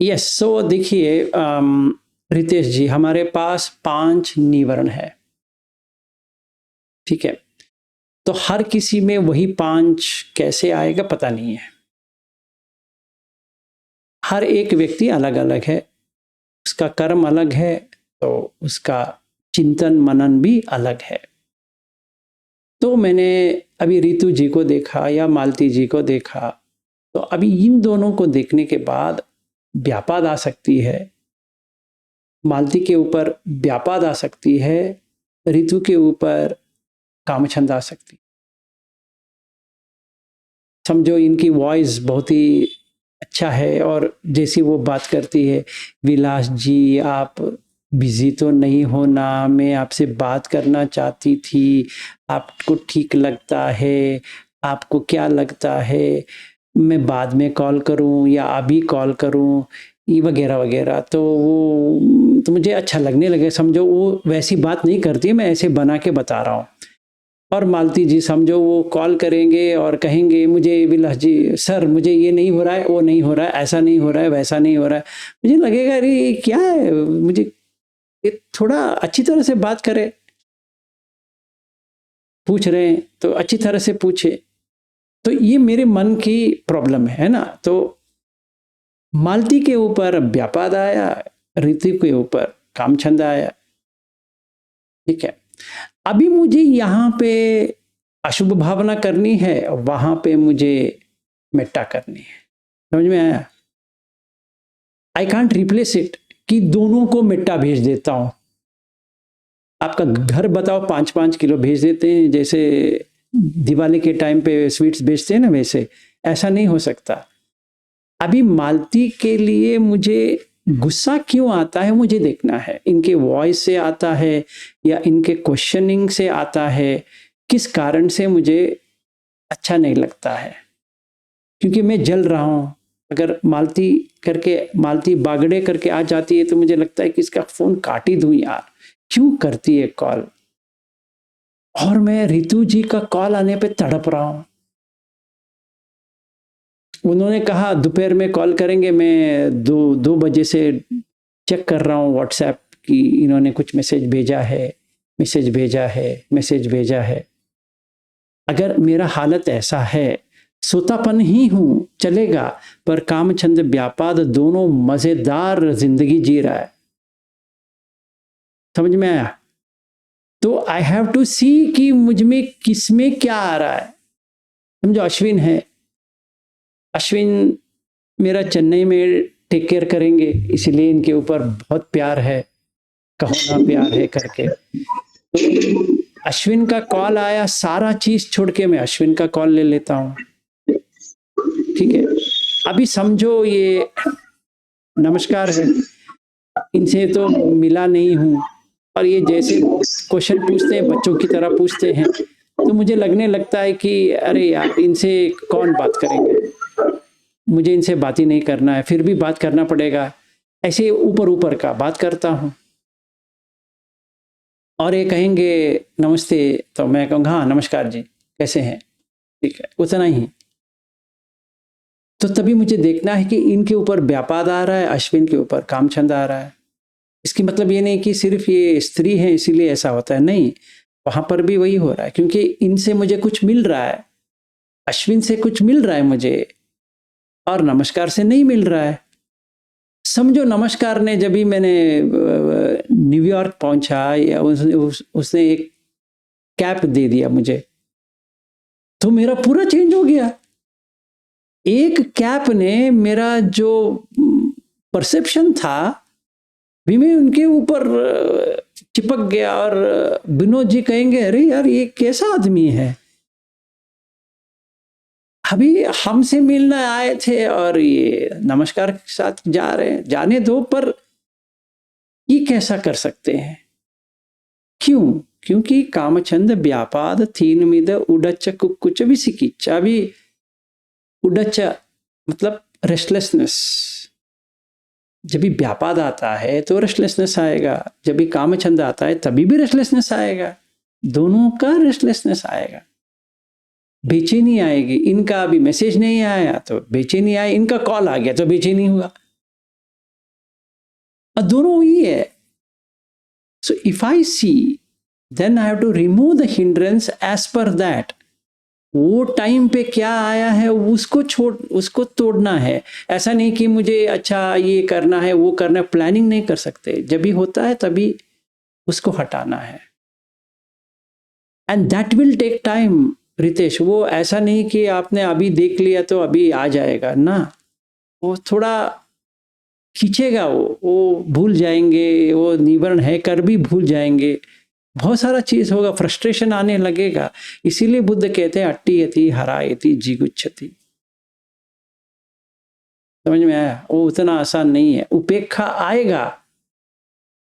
यस, सो देखिए रितेश जी, हमारे पास 5 निवरण है, ठीक है। तो हर किसी में वही 5 कैसे आएगा पता नहीं है। हर एक व्यक्ति अलग अलग है, उसका कर्म अलग है, तो उसका चिंतन मनन भी अलग है। तो मैंने अभी रितु जी को देखा या मालती जी को देखा, तो अभी इन दोनों को देखने के बाद व्यापाद आ सकती है, मालती के ऊपर व्यापाद आ सकती है, ऋतु के ऊपर कामछंद आ सकती। समझो इनकी वॉइस बहुत ही अच्छा है और जैसी वो बात करती है, विलास जी आप बिजी तो नहीं हो ना, मैं आपसे बात करना चाहती थी, आपको ठीक लगता है, आपको क्या लगता है, मैं बाद में कॉल करूं या अभी कॉल करूं, ये वगैरह वगैरह। तो वो तो मुझे अच्छा लगने लगे। समझो वो वैसी बात नहीं करती, मैं ऐसे बना के बता रहा हूँ। और मालती जी समझो वो कॉल करेंगे और कहेंगे मुझे, विलास जी सर मुझे ये नहीं हो रहा है, वो नहीं हो रहा है, ऐसा नहीं हो रहा है, वैसा नहीं हो रहा है। मुझे लगेगा अरे ये क्या है, मुझे ये थोड़ा अच्छी तरह से बात करे, पूछ रहे हैं तो अच्छी तरह से पूछे। तो ये मेरे मन की प्रॉब्लम है ना। तो मालती के ऊपर व्यापाद आया, ऋतु के ऊपर कामछंद आया, ठीक है। अभी मुझे यहाँ पे अशुभ भावना करनी है, वहां पे मुझे मेट्टा करनी है। समझ में आया? आई कांट रिप्लेस इट कि दोनों को मेट्टा भेज देता हूं। आपका घर बताओ 5-5 किलो भेज देते हैं, जैसे दिवाली के टाइम पे स्वीट्स बेचते हैं ना, वैसे ऐसा नहीं हो सकता। अभी मालती के लिए मुझे गुस्सा क्यों आता है मुझे देखना है। इनके वॉइस से आता है या इनके क्वेश्चनिंग से आता है, किस कारण से मुझे अच्छा नहीं लगता है, क्योंकि मैं जल रहा हूं। अगर मालती बागड़े करके आ जाती है तो मुझे लगता है कि इसका फोन काट ही दूं यार, क्यों करती है कॉल। और मैं ऋतु जी का कॉल आने पे तड़प रहा हूं। उन्होंने कहा दोपहर में कॉल करेंगे, मैं 2 बजे से चेक कर रहा हूँ व्हाट्सएप कि इन्होंने कुछ मैसेज भेजा है। अगर मेरा हालत ऐसा है, सोतापन ही हूँ चलेगा, पर कामछंद व्यापाद दोनों मजेदार जिंदगी जी रहा है। समझ में आया? तो आई हैव टू सी कि मुझ में किस में क्या आ रहा है। समझो अश्विन है, अश्विन मेरा चेन्नई में टेक केयर करेंगे, इसलिए इनके ऊपर बहुत प्यार है, कहो ना प्यार है करके। तो अश्विन का कॉल आया, सारा चीज छोड़ के मैं अश्विन का कॉल ले लेता हूँ, ठीक है। अभी समझो ये नमस्कार है, इनसे तो मिला नहीं हूँ, और ये जैसे क्वेश्चन पूछते हैं बच्चों की तरह पूछते हैं, तो मुझे लगने लगता है कि अरे यार इनसे कौन बात करेंगे, मुझे इनसे बात ही नहीं करना है, फिर भी बात करना पड़ेगा। ऐसे ऊपर का बात करता हूं। और ये कहेंगे नमस्ते, तो मैं कहूँगा हाँ नमस्कार जी, कैसे हैं, ठीक है, उतना ही। तो तभी मुझे देखना है कि इनके ऊपर व्यापाद आ रहा है, अश्विन के ऊपर कामछंद आ रहा है। इसकी मतलब ये नहीं कि सिर्फ ये स्त्री है इसीलिए ऐसा होता है, नहीं, वहां पर भी वही हो रहा है, क्योंकि इनसे मुझे कुछ मिल रहा है, अश्विन से कुछ मिल रहा है मुझे, और नमस्कार से नहीं मिल रहा है। समझो नमस्कार ने, जब भी मैंने न्यूयॉर्क पहुंचा या उसने एक कैप दे दिया मुझे, तो मेरा पूरा चेंज हो गया। एक कैप ने मेरा जो परसेप्शन था भी मैं उनके ऊपर चिपक गया। और विनोद जी कहेंगे अरे यार ये कैसा आदमी है, अभी हमसे मिलने आए थे और ये नमस्कार के साथ जा रहे हैं, जाने दो, पर ये कैसा कर सकते हैं? क्यों? क्योंकि कामचंद व्यापाद तीन मिद उडच कुकुच विसिकिच्चा। भी उडच मतलब रेस्टलेसनेस, जब भी व्यापाद आता है तो रेस्टलेसनेस आएगा, जब भी कामचंद आता है तभी भी रेस्टलेसनेस आएगा, दोनों का रेस्टलेसनेस आएगा, बेचैनी आएगी। इनका अभी मैसेज नहीं आया तो बेचैनी आई, इनका कॉल आ गया तो बेचैनी हुआ, और दोनों वही है। So if I see then I have to remove the hindrance as पर दैट। वो टाइम पे क्या आया है उसको तोड़ना है। ऐसा नहीं कि मुझे अच्छा ये करना है वो करना है, प्लानिंग नहीं कर सकते, जब भी होता है तभी उसको हटाना है, and that will take time Ritesh. वो ऐसा नहीं कि आपने अभी देख लिया तो अभी आ जाएगा ना, वो थोड़ा खींचेगा, वो भूल जाएंगे, वो निवर्ण है कर भी भूल जाएंगे, बहुत सारा चीज होगा, फ्रस्ट्रेशन आने लगेगा। इसीलिए बुद्ध कहते हैं अट्टी यति हरायति जिगुच्छति। समझ में आया? वो उतना आसान नहीं है, उपेक्षा आएगा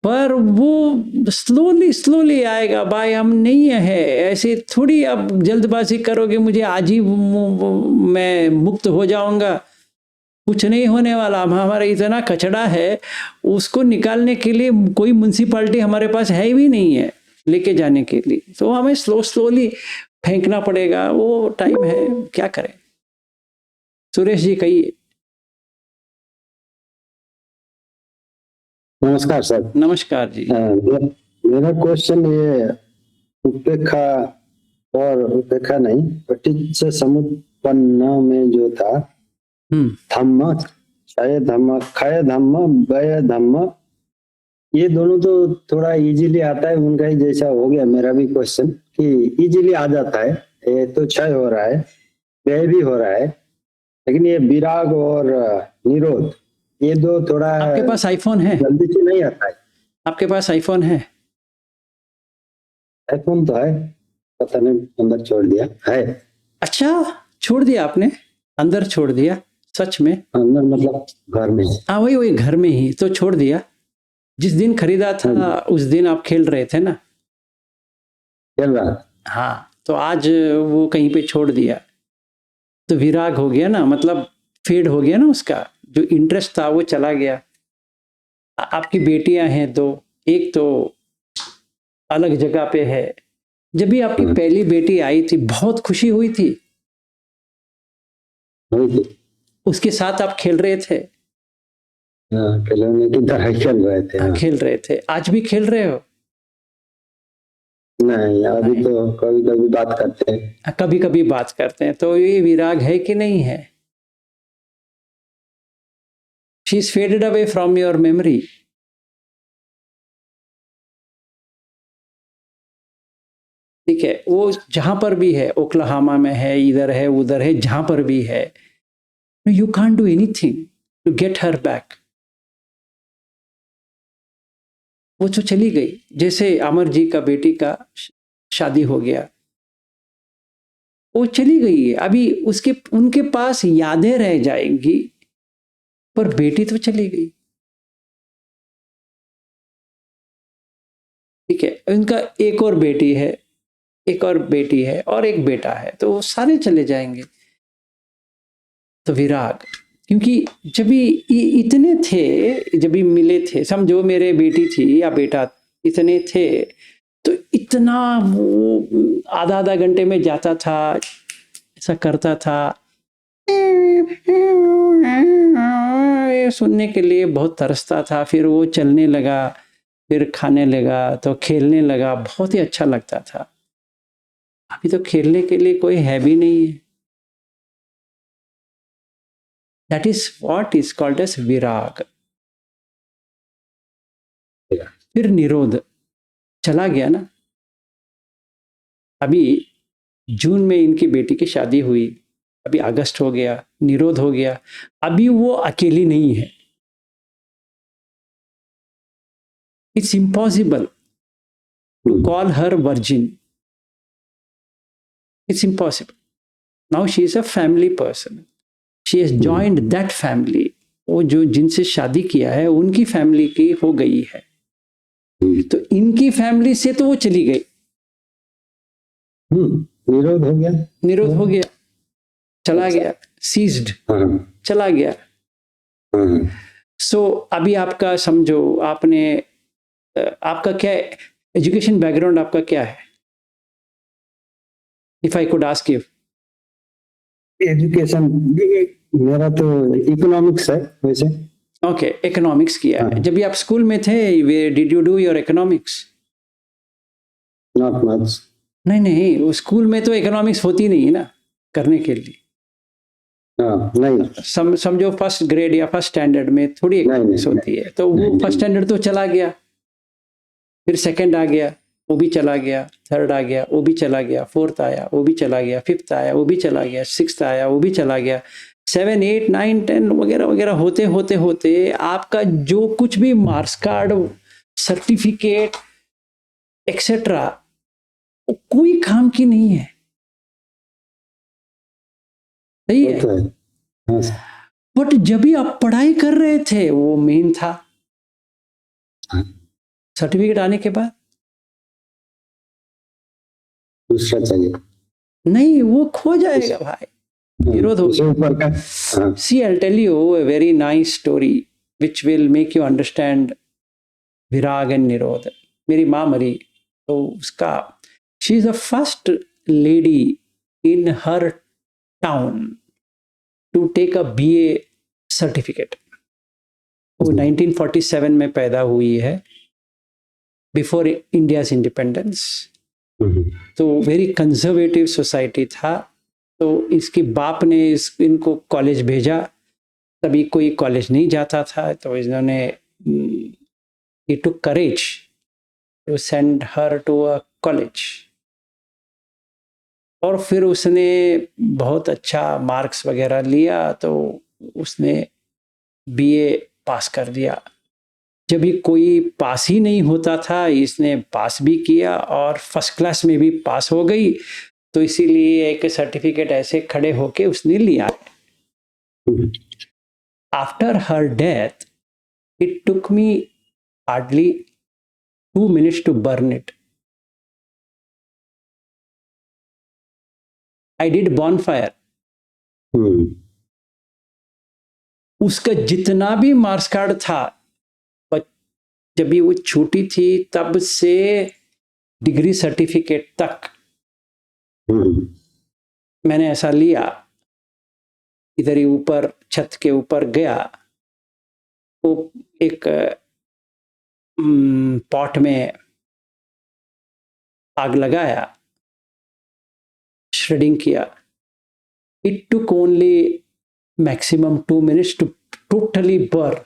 पर वो स्लोली आएगा। भाई हम नहीं है ऐसे थोड़ी, अब जल्दबाजी करोगे मुझे आज ही मैं मुक्त हो जाऊंगा, कुछ नहीं होने वाला। हमारा इतना कचड़ा है, उसको निकालने के लिए कोई म्युनिसिपैलिटी हमारे पास है भी नहीं है लेके जाने के लिए, तो हमें स्लोली फेंकना पड़ेगा, वो टाइम है, क्या करें। सुरेश जी कहिए। नमस्कार सर। नमस्कार जी। मेरा क्वेश्चन ये उपेक्षा और उपेक्षा नहीं, पटिच्च समुत्पन्न में जो था धम्म, क्षय धम्म, क्षय धम्म, व्यय धम्म, ये दोनों तो थोड़ा इजीली आता है, उनका ही जैसा हो गया मेरा भी क्वेश्चन कि इजीली आ जाता है। ये तो क्षय हो रहा है, व्यय भी हो रहा है, लेकिन ये विराग और निरोध, ये दो थोड़ा। आपके पास आईफोन है? जल्दी से नहीं आता है। आपके पास आईफोन है? आईफोन तो है, पता नहीं अंदर छोड़ दिया है। अच्छा, छोड़ दिया आपने? अंदर छोड़ दिया? सच में? अंदर मतलब घर में? हाँ वही घर में ही तो छोड़ दिया। जिस दिन खरीदा था उस दिन आप खेल रहे थे ना? खेल रहा। हाँ, तो आज वो कहीं पे छोड़ दिया तो विराग हो गया ना, मतलब फेड हो गया ना, उसका जो इंटरेस्ट था वो चला गया। आपकी बेटियां हैं दो, एक तो अलग जगह पे है। जब भी आपकी पहली बेटी आई थी बहुत खुशी हुई थी, उसके साथ आप खेल रहे थे। खिलौने की तरह खेल रहे थे। हाँ, खेल रहे थे। आज भी खेल रहे हो? नहीं, अभी तो कभी कभी बात करते हैं। कभी कभी बात करते हैं, तो ये विराग है कि नहीं है? She is faded away from your memory. ठीक है, वो जहां पर भी है, ओक्लाहामा में है, इधर है उधर है, जहां पर भी है, you can't do anything to get her back. वो तो चली गई। जैसे अमर जी का बेटी का शादी हो गया, वो चली गई है, अभी उनके पास यादें रह जाएंगी, पर बेटी तो चली गई। ठीक है, उनका एक और बेटी है, एक और बेटी है और एक बेटा है, तो सारे चले जाएंगे। तो विराग, क्योंकि जब भी इतने थे, जब भी मिले थे, समझो मेरे बेटी थी या बेटा इतने थे, तो इतना वो आधा घंटे में जाता था, ऐसा करता था, ये सुनने के लिए बहुत तरसता था। फिर वो चलने लगा, फिर खाने लगा, तो खेलने लगा, बहुत ही अच्छा लगता था। अभी तो खेलने के लिए कोई है भी नहीं है। That is what is called as विराग। फिर निरोध चला गया ना। अभी जून में इनकी बेटी की शादी हुई, अभी अगस्त हो गया, निरोध हो गया। अभी वो अकेली नहीं है। It's impossible to call her virgin, it's impossible. Now she is a family person, she has joined that family. वो जो जिनसे शादी किया है उनकी फैमिली की हो गई है, तो इनकी फैमिली से तो वो चली गई, निरोध हो गया। निरोध हो गया, चला गया, सीज्ड, चला गया। सो अभी आपका समझो, आपने आपका क्या एजुकेशन बैकग्राउंड आपका क्या है, if I could ask you? Education मेरा तो इकोनॉमिक्स है वैसे। ओके, इकोनॉमिक्स किया है। जब भी आप स्कूल में थे, did you do your economics? Not much. नहीं नहीं, वो स्कूल में तो इकोनॉमिक्स होती नहीं है ना करने के लिए। नहीं, समझो फर्स्ट ग्रेड या फर्स्ट स्टैंडर्ड में थोड़ी इकोनॉमिक्स होती है, तो वो फर्स्ट स्टैंडर्ड तो चला गया, फिर सेकंड आ गया, वो भी चला गया, थर्ड आ गया, वो भी चला गया, फोर्थ आया, वो भी चला गया, फिफ्थ आया, वो भी चला गया, सिक्स्थ आया, वो भी चला गया, 7, 8, 9, 10 वगैरह वगैरह होते होते होते आपका जो कुछ भी मार्क्स कार्ड, सर्टिफिकेट एक्सेट्रा, कोई काम की नहीं है। सही है। बट जब भी आप पढ़ाई कर रहे थे वो मेन था। सर्टिफिकेट आने के बाद दूसरा चाहिए, नहीं, वो खो जाएगा भाई, विरोध हो गया। See, I'll tell you a very nice story which will make you understand Virag and निरोध। मेरी माँ मरी तो उसका, she is the first lady in her town to take a BA certificate। वो 1947 में पैदा हुई है, बिफोर इंडियाज इंडिपेंडेंस। तो वेरी कंजर्वेटिव सोसाइटी था, तो इसके बाप ने इनको कॉलेज भेजा, तभी कोई कॉलेज नहीं जाता था, तो इन्होंने he took courage to send her to a college। और फिर उसने बहुत अच्छा मार्क्स वगैरह लिया, तो उसने BA पास कर दिया। जब भी कोई पास ही नहीं होता था, इसने पास भी किया और फर्स्ट क्लास में भी पास हो गई, तो इसीलिए एक सर्टिफिकेट ऐसे खड़े होके उसने लिया। After her death it took me hardly 2 minutes to burn it। I did bonfire। उसका जितना भी मार्क्स कार्ड था, जब भी वो छोटी थी तब से डिग्री सर्टिफिकेट तक मैंने ऐसा लिया। इधर ही ऊपर छत के ऊपर गया, वो एक पॉट में आग लगाया, श्रेडिंग किया। It took only maximum 2 minutes to totally burn.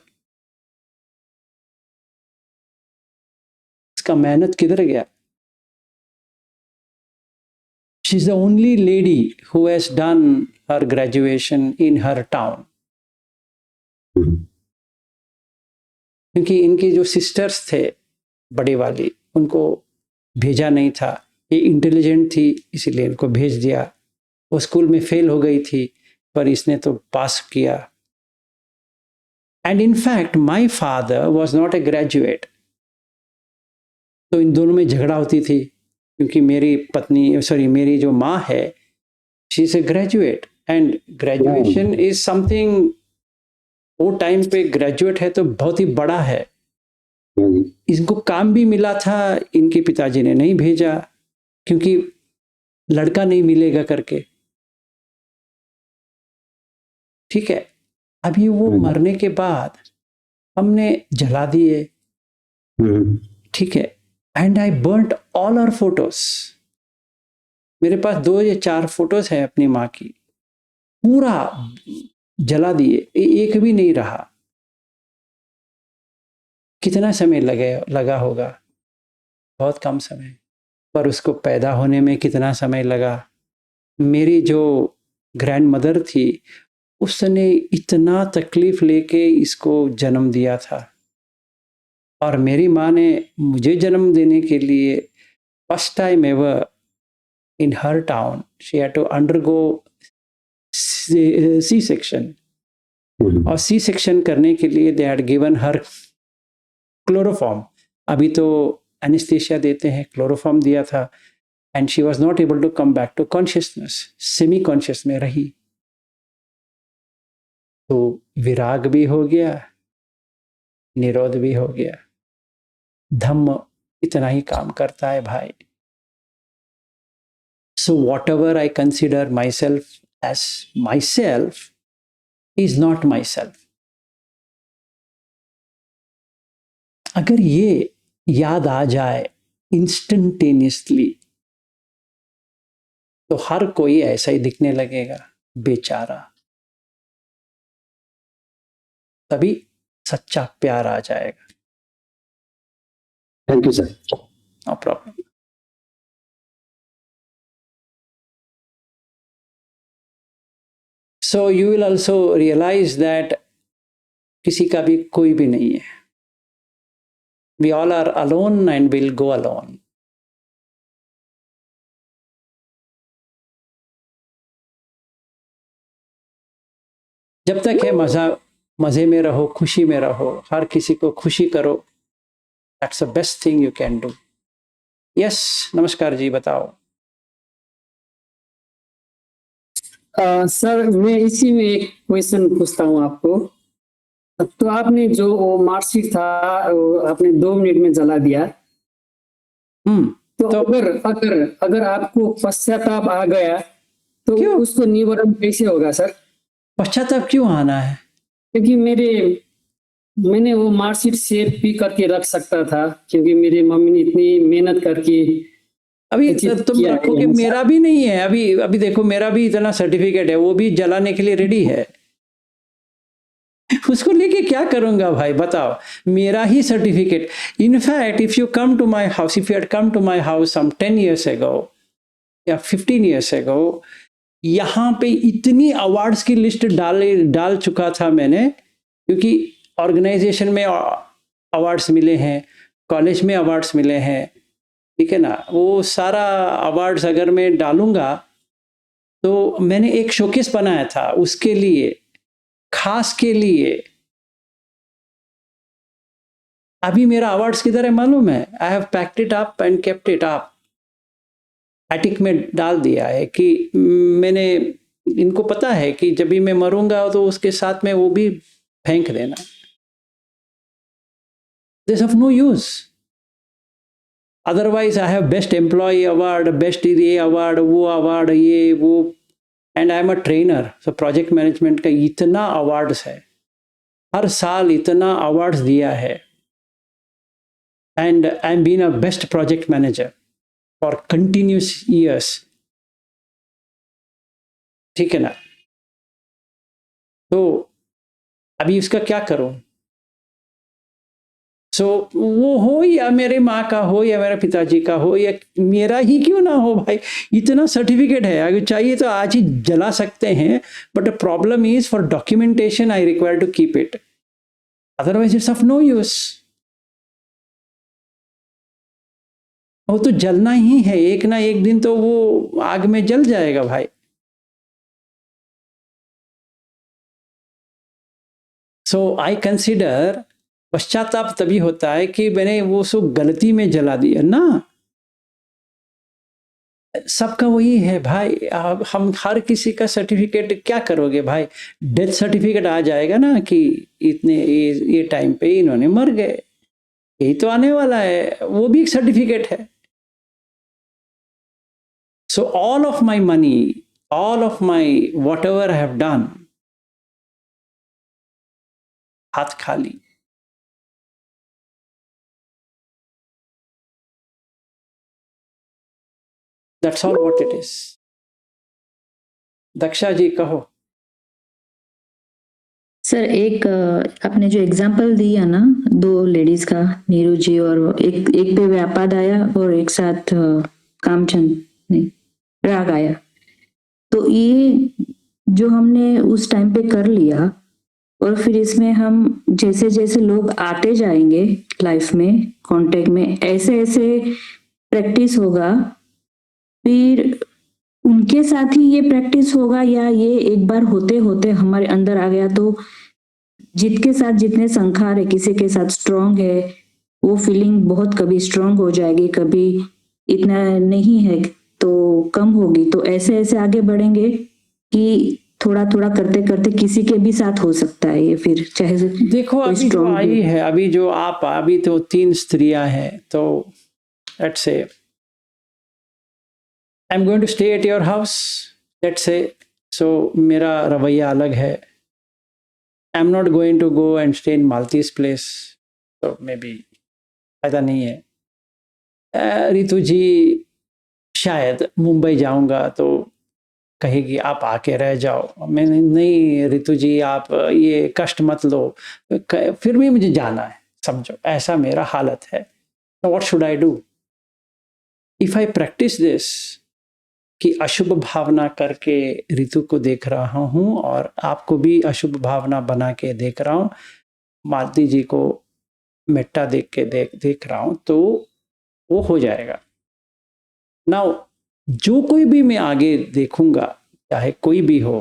इसका मेहनत किधर गया? She is the only lady who has done her graduation in her town। क्योंकि इनकी जो सिस्टर्स थे बड़े वाली, उनको भेजा नहीं था। ये इंटेलिजेंट थी इसीलिए इनको भेज दिया। वो स्कूल में फेल हो गई थी, पर इसने तो पास किया। And in fact my father was not a graduate. तो इन दोनों में झगड़ा होती थी, क्योंकि मेरी जो माँ है, she is a graduate, and graduation is something, वो टाइम पे ग्रेजुएट है तो बहुत ही बड़ा है। इनको काम भी मिला था, इनके पिताजी ने नहीं भेजा क्योंकि लड़का नहीं मिलेगा करके। ठीक है, अभी वो मरने के बाद हमने जला दिए। ठीक है, and I burned all our photos. मेरे पास 2 या 4 फोटोज हैं अपनी माँ की, पूरा जला दिए, एक भी नहीं रहा। कितना समय लगा होगा? बहुत कम समय, पर उसको पैदा होने में कितना समय लगा। मेरी जो ग्रैंड मदर थी, उसने इतना तकलीफ लेके इसको जन्म दिया था, और मेरी माँ ने मुझे जन्म देने के लिए first time ever in her town she had to undergo C section, और सी सेक्शन करने के लिए they had given her chloroform. अभी तो एनेस्थीसिया देते हैं, क्लोरोफॉर्म दिया था, and she was not able to come back to consciousness, semi conscious में रही। तो विराग भी हो गया, निरोध भी हो गया। धम्म इतना ही काम करता है भाई। So whatever I consider myself as myself is not myself. अगर ये याद आ जाए इंस्टेंटेनियसली तो हर कोई ऐसा ही दिखने लगेगा, बेचारा। तभी सच्चा प्यार आ जाएगा। Thank you sir. No problem. So you will also realise that किसी का भी कोई भी नहीं है। We all are alone and will go alone. जब तक है मजे में रहो, खुशी में रहो, हर किसी को खुशी करो। That's the best thing you can do. Yes, नमस्कार जी, बताओ। सर, मैं इसी में एक क्वेश्चन पूछता हूँ आपको। तो आपने जो वो मार्कशीट था वो आपने 2 मिनट में जला दिया। तो अगर आपको पश्चाताप आ गया तो क्यों? उसको निवारण कैसे होगा सर? पश्चाताप क्यों आना है? क्योंकि मैंने वो मार्कशीट सेव भी करके रख सकता था, क्योंकि मेरी मम्मी ने इतनी मेहनत करके अभी तुम रखो कि मेरा भी नहीं है। अभी देखो, मेरा भी इतना सर्टिफिकेट है, वो भी जलाने के लिए रेडी है। उसको लेके क्या करूंगा भाई, बताओ। मेरा ही certificate. In fact if you come to my house, if you had come to my house some 10 years ago या 15 years ago, यहाँ पे इतनी अवार्ड्स की लिस्ट डाल चुका था मैंने, क्योंकि ऑर्गेनाइजेशन में अवार्ड्स मिले हैं, कॉलेज में अवार्ड्स मिले हैं, ठीक है ना। वो सारा अवार्ड्स अगर मैं डालूंगा तो मैंने एक शोकेस बनाया था उसके लिए, खास के लिए। अभी मेरा अवार्ड्स किधर है मालूम है? I have packed it up and kept it up, attic में डाल दिया है। कि मैंने, इनको पता है कि जब भी मैं मरूंगा तो उसके साथ में वो भी फेंक देना। This of no use. Otherwise I have best employee award, best ये अवार्ड, वो अवार्ड, ये वो, and I am a trainer. So project management का इतना अवार्ड्स है, हर साल इतना अवार्ड्स दिया है, and I am been a best project manager for continuous years, ठीक है ना। तो अभी उसका क्या करूं? सो वो हो या मेरे माँ का हो या मेरे पिताजी का हो या मेरा ही क्यों ना हो भाई, इतना सर्टिफिकेट है। अगर चाहिए तो आज ही जला सकते हैं, but the problem is for documentation I require to keep it, otherwise it's of no use. वो तो जलना ही है, एक ना एक दिन तो वो आग में जल जाएगा भाई। सो आई कंसिडर पश्चाताप तभी होता है कि मैंने वो सब गलती में जला दिया ना। सबका वही है भाई। अब हम हर किसी का सर्टिफिकेट क्या करोगे भाई? डेथ सर्टिफिकेट आ जाएगा ना कि इतने ये टाइम पे इन्होंने मर गए, यही तो आने वाला है, वो भी एक सर्टिफिकेट है। So all of my money, all of my what ever I have done, हाथ खाली। That's all what it is. Daksha जी कहो। सर, एक आपने जो एग्जाम्पल दिया ना 2 लेडीज का, नीरू जी, और एक पे व्यापाद आया और एक साथ कामचंद नहीं राग आया। तो ये जो हमने उस टाइम पे कर लिया, और फिर इसमें हम जैसे जैसे लोग आते जाएंगे लाइफ में, कांटेक्ट में, ऐसे ऐसे प्रैक्टिस होगा, फिर उनके साथ ही ये प्रैक्टिस होगा या ये एक बार होते होते हमारे अंदर आ गया तो जिसके साथ जितने संखार है किसी के साथ स्ट्रांग है वो फीलिंग बहुत कभी स्ट्रांग हो जाएगी, कभी इतना नहीं है तो कम होगी, तो ऐसे ऐसे आगे बढ़ेंगे कि थोड़ा थोड़ा करते करते किसी के भी साथ हो सकता है ये, फिर चाहे देखो कोई अभी जो strong आई है, अभी जो आप अभी तो 3 स्त्रियां हैं, तो let's say I am going to stay at your house, let's say, so मेरा रवैया अलग है। I am not going to go and stay in मालतीज प्लेस, तो मे बी फायदा नहीं है। रितु जी शायद मुंबई जाऊंगा तो कहेगी आप आके रह जाओ, मैंने नहीं रितु जी आप ये कष्ट मत लो, फिर भी मुझे जाना है, समझो ऐसा मेरा हालत है। तो what should I do? If I practice this कि अशुभ भावना करके ऋतु को देख रहा हूं और आपको भी अशुभ भावना बना के देख रहा हूं, मालती जी को मिट्टा देख के देख रहा हूं, तो वो हो जाएगा। नाउ जो कोई भी मैं आगे देखूंगा, चाहे कोई भी हो,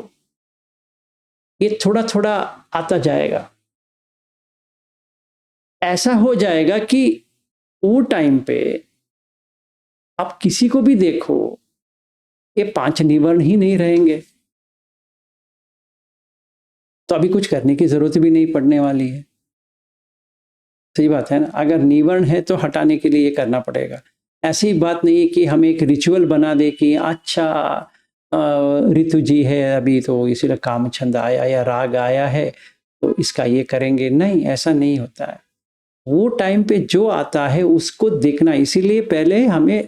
ये थोड़ा थोड़ा आता जाएगा। ऐसा हो जाएगा कि वो टाइम पे आप किसी को भी देखो, ये 5 निवर्ण ही नहीं रहेंगे, तो अभी कुछ करने की जरूरत भी नहीं पड़ने वाली है। सही बात है ना? अगर निवर्ण है तो हटाने के लिए ये करना पड़ेगा। ऐसी बात नहीं है कि हम एक रिचुअल बना दे कि अच्छा ऋतु जी है अभी तो इसीलिए काम छंद आया या राग आया है तो इसका ये करेंगे, नहीं, ऐसा नहीं होता है। वो टाइम पे जो आता है उसको देखना, इसीलिए पहले हमें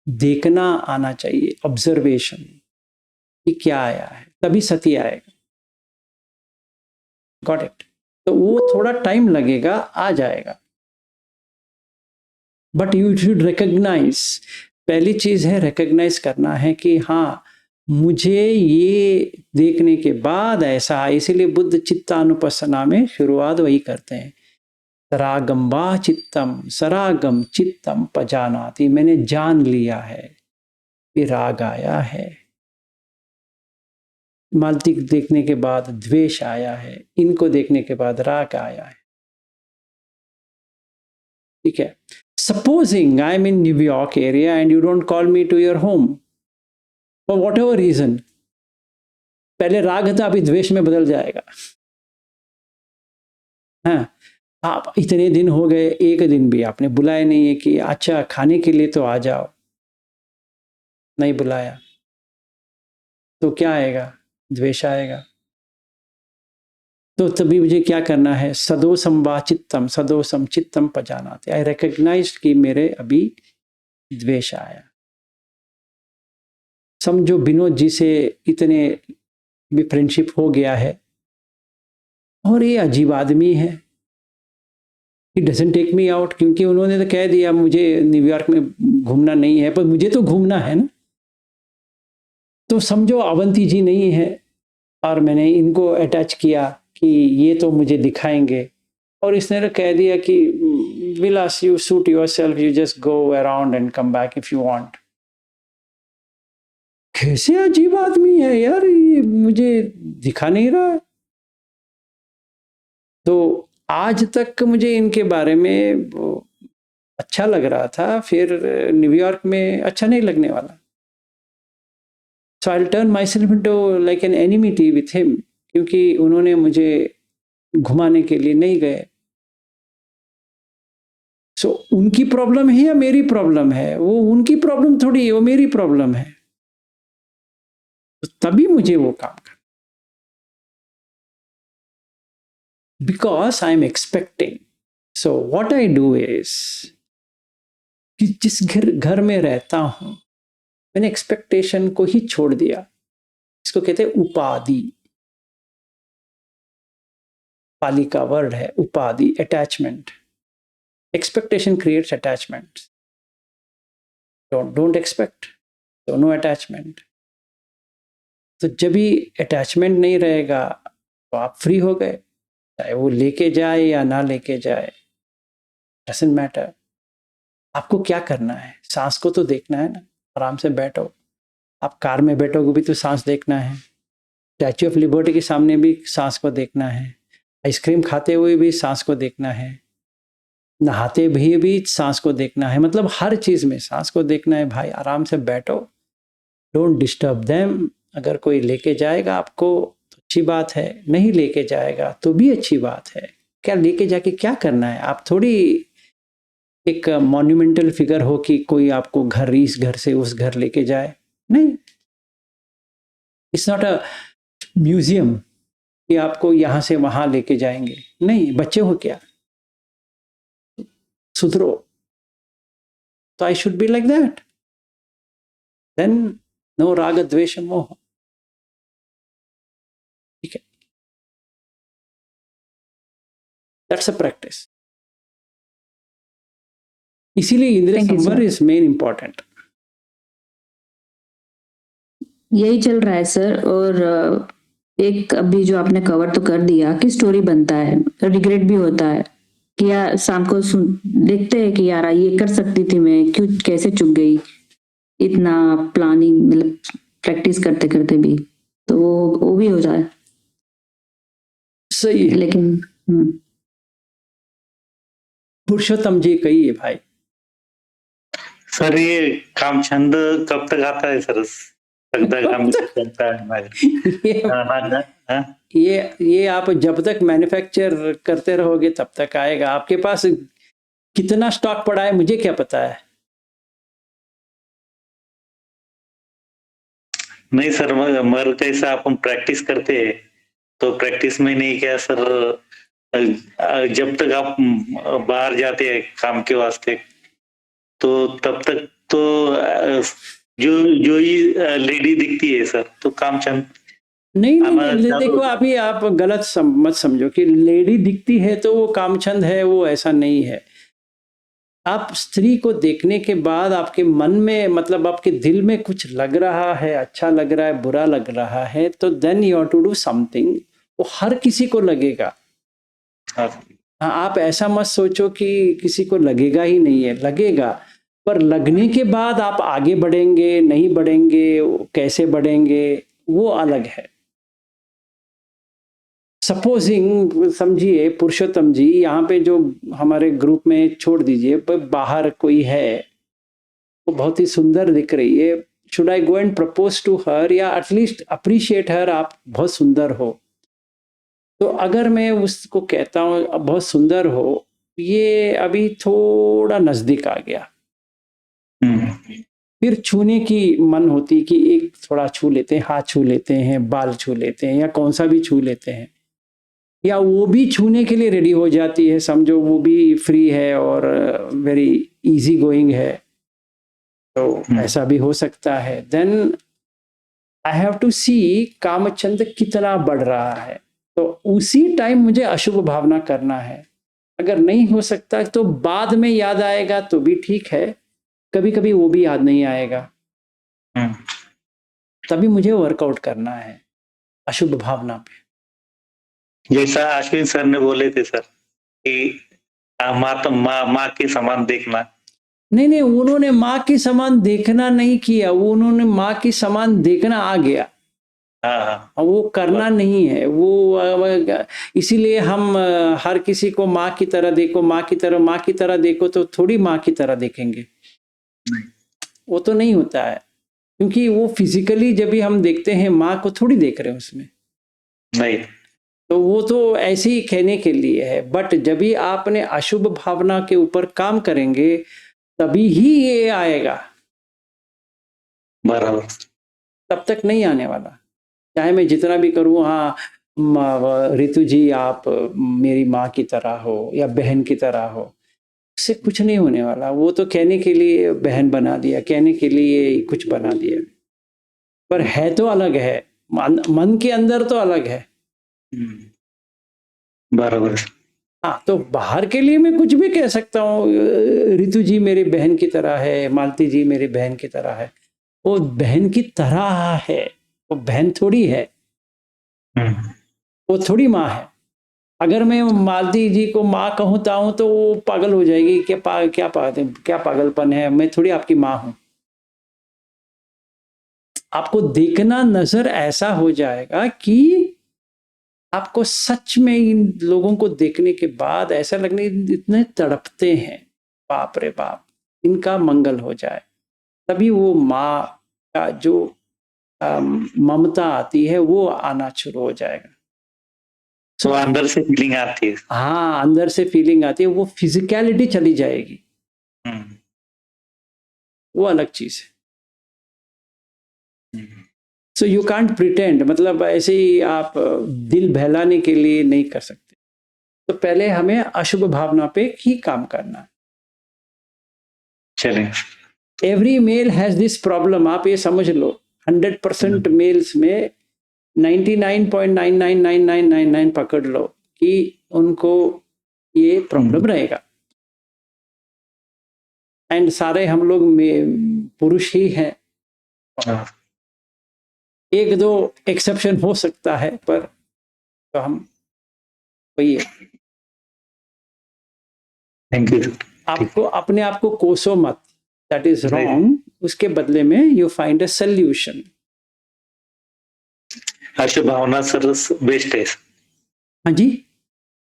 देखना आना चाहिए, ऑब्जर्वेशन कि क्या आया है, तभी सती आएगा। Got it? तो वो थोड़ा टाइम लगेगा, आ जाएगा, बट यू शुड रिकॉग्नाइज। पहली चीज है रिकॉग्नाइज करना है कि हाँ मुझे ये देखने के बाद ऐसा, इसीलिए बुद्ध चित्तानुपස්සना में शुरुआत वही करते हैं, सरागम वा चित्तम, सरागम चित्तम पजानाति, मैंने जान लिया है कि राग आया है, मालती देखने के बाद द्वेष आया है, इनको देखने के बाद राग आया है। ठीक है? Supposing I am in New York area and you don't call me to your home for what ever reason, पहले राग था अभी द्वेष में बदल जाएगा। हाँ, आप इतने दिन हो गए, एक दिन भी आपने बुलाया नहीं है कि अच्छा खाने के लिए तो आ जाओ, नहीं बुलाया, तो क्या आएगा? द्वेष आएगा। तो तभी मुझे क्या करना है? सदोसम वा चित्तम, सदोसम चित्तम पजानाति, आई रिकॉग्नाइज कि मेरे अभी द्वेष आया। समझो विनोद जी से इतने भी फ्रेंडशिप हो गया है और ये अजीब आदमी है, he doesn't take me out, क्योंकि उन्होंने तो कह दिया मुझे न्यूयॉर्क में घूमना नहीं है, पर मुझे तो घूमना है ना। तो समझो अवंती जी नहीं है और मैंने इनको अटैच किया कि ये तो मुझे दिखाएंगे, और इसने कह दिया कि Vilas you suit yourself, you just go around and come back if you want. कैसे अजीब आदमी है यार, ये मुझे दिखा नहीं रहा है। तो आज तक मुझे इनके बारे में अच्छा लग रहा था, फिर न्यूयॉर्क में अच्छा नहीं लगने वाला। So I'll turn myself into like an enmity with him, क्योंकि उन्होंने मुझे घुमाने के लिए नहीं गए। So उनकी प्रॉब्लम है या मेरी प्रॉब्लम है? वो उनकी प्रॉब्लम थोड़ी है, वो मेरी प्रॉब्लम है। तो तभी मुझे वो काम करना, because I'm expecting. So what I do is कि जिस घर में रहता हूं मैंने एक्सपेक्टेशन को ही छोड़ दिया। इसको कहते हैं उपाधि, पाली का वर्ड है उपाधि, attachment. Expectation creates attachment. Don't expect, तो नो अटैचमेंट। तो जब भी अटैचमेंट नहीं रहेगा तो आप फ्री हो गए, चाहे वो लेके जाए या ना लेके जाए, डजंट मैटर। आपको क्या करना है? सांस को तो देखना है ना, आराम से बैठो, आप कार में बैठोगे भी तो सांस देखना है, स्टैच्यू ऑफ लिबर्टी के सामने भी सांस को देखना है, आइसक्रीम खाते हुए भी सांस को देखना है, नहाते भी सांस को देखना है, मतलब हर चीज में सांस को देखना है। भाई आराम से बैठो, डोंट डिस्टर्ब देम। अगर कोई लेके जाएगा आपको तो अच्छी बात है, नहीं लेके जाएगा तो भी अच्छी बात है। क्या लेके जाके क्या करना है? आप थोड़ी एक मॉन्यूमेंटल फिगर हो कि कोई आपको घर, इस घर से उस घर लेके जाए, नहीं। इट्स नॉट अ म्यूजियम कि आपको यहां से वहां लेके जाएंगे, नहीं। बच्चे हो क्या, सुधरो। तो I should be like that, then no राग द्वेष मोह, ठीक है। That's a practice. इसीलिए इंद्रिय Thank you, संवर sir. Is main important. यही चल रहा है सर। और एक अभी जो आपने कवर तो कर दिया कि स्टोरी बनता है, रिग्रेट भी होता है कि यार शाम को देखते हैं कि यार ये कर सकती थी मैं, क्यों कैसे चुक गई, इतना प्लानिंग मतलब प्रैक्टिस करते करते भी, तो वो भी हो जाए। सही है। लेकिन पुरुषोत्तम जी कहिए भाई। सर ये काम छंद कब तक आता है सर? काम करता है हमारे। ये आप जब तक मैन्युफैक्चर करते रहोगे तब तक आएगा। आपके पास कितना स्टॉक पड़ा है मुझे क्या पता है? नहीं सर, मगर कैसा अपन प्रैक्टिस करते हैं तो प्रैक्टिस में नहीं क्या सर, जब तक आप बाहर जाते हैं काम के वास्ते तो तब तक तो जो ही लेडी दिखती है सर तो काम चंद नहीं, देखो अभी आप गलत मत समझो कि लेडी दिखती है तो वो कामचंद है, वो ऐसा नहीं है। आप स्त्री को देखने के बाद आपके मन में, मतलब आपके दिल में कुछ लग रहा है, अच्छा लग रहा है, बुरा लग रहा है, तो then you have to do something. वो हर किसी को लगेगा। हाँ, आप ऐसा मत सोचो कि किसी को लगेगा ही नहीं है, लगेगा। पर लगने के बाद आप आगे बढ़ेंगे नहीं बढ़ेंगे, कैसे बढ़ेंगे, वो अलग है। सपोजिंग समझिए पुरुषोत्तम जी यहाँ पे जो हमारे ग्रुप में छोड़ दीजिए, बाहर कोई है वो बहुत ही सुंदर दिख रही है, should I go and propose to her या एटलीस्ट अप्रिशिएट हर, आप बहुत सुंदर हो। तो अगर मैं उसको कहता हूँ अब बहुत सुंदर हो, ये अभी थोड़ा नजदीक आ गया, फिर छूने की मन होती कि एक थोड़ा छू लेते हैं, हाथ छू लेते हैं, बाल छू लेते हैं, या कौन सा भी छू लेते हैं, या वो भी छूने के लिए रेडी हो जाती है, समझो वो भी फ्री है और वेरी इजी गोइंग है, तो ऐसा भी हो सकता है। देन आई हैव टू सी कामचंद कितना बढ़ रहा है, तो उसी टाइम मुझे अशुभ भावना करना है। अगर नहीं हो सकता तो बाद में याद आएगा तो भी ठीक है, कभी कभी वो भी याद नहीं आएगा, तभी मुझे वर्कआउट करना है अशुभ भावना पे। जैसा अश्विन सर ने बोले थे सर कि माँ के समान देखना। नहीं, उन्होंने माँ के समान देखना नहीं किया, उन्होंने माँ के समान देखना आ गया। हाँ, वो करना नहीं है वो। इसीलिए हम हर किसी को माँ की तरह देखो, माँ की तरह देखो, तो थोड़ी माँ की तरह देखेंगे, वो तो नहीं होता है, क्योंकि वो फिजिकली जब भी हम देखते हैं माँ को थोड़ी देख रहे हैं उसमें, नहीं, तो वो तो ऐसे ही कहने के लिए है। बट जब भी आपने अशुभ भावना के ऊपर काम करेंगे तभी ही ये आएगा, बराबर, तब तक नहीं आने वाला। चाहे मैं जितना भी करूं, हाँ रितु जी आप मेरी माँ की तरह हो या बहन की तरह हो, उससे कुछ नहीं होने वाला। वो तो कहने के लिए बहन बना दिया, कहने के लिए कुछ बना दिया, पर है तो अलग है, मन के अंदर तो अलग है, बराबर। हाँ, तो बाहर के लिए मैं कुछ भी कह सकता हूँ, रितु जी मेरी बहन की तरह है, मालती जी मेरी बहन की तरह है, वो बहन की तरह है, वो बहन थोड़ी है, वो थोड़ी माँ है। अगर मैं मालती जी को माँ कहता हूँ तो वो पागल हो जाएगी, क्या पागलपन है, मैं थोड़ी आपकी माँ हूँ। आपको देखना नजर ऐसा हो जाएगा कि आपको सच में इन लोगों को देखने के बाद ऐसा लगने इतने तड़पते हैं, बाप रे बाप, इनका मंगल हो जाए। तभी वो माँ का जो ममता आती है वो आना शुरू हो जाएगा। तो अंदर से फीलिंग आती है। हाँ, अंदर से फीलिंग आती है, वो फिजिकलिटी चली जाएगी, वो अलग चीज है। सो यू कांट प्रिटेंड, मतलब ऐसे ही आप दिल बहलाने के लिए नहीं कर सकते। तो पहले हमें अशुभ भावना पे ही काम करना है। चलें। Every male has this problem, आप ये समझ लो 100% मेल्स में 99.999999 पकड़ लो कि उनको ये प्रॉब्लम रहेगा। एंड सारे हम लोग पुरुष ही हैं, एक दो एक्सेप्शन हो सकता है, पर तो हम वही है। Thank you. आपको अपने आप को कोसो मत, दैट इज रॉन्ग। उसके बदले में यू फाइंड अ सोल्यूशन। अशुभ भावना सर बेस्ट है। हाँ जी,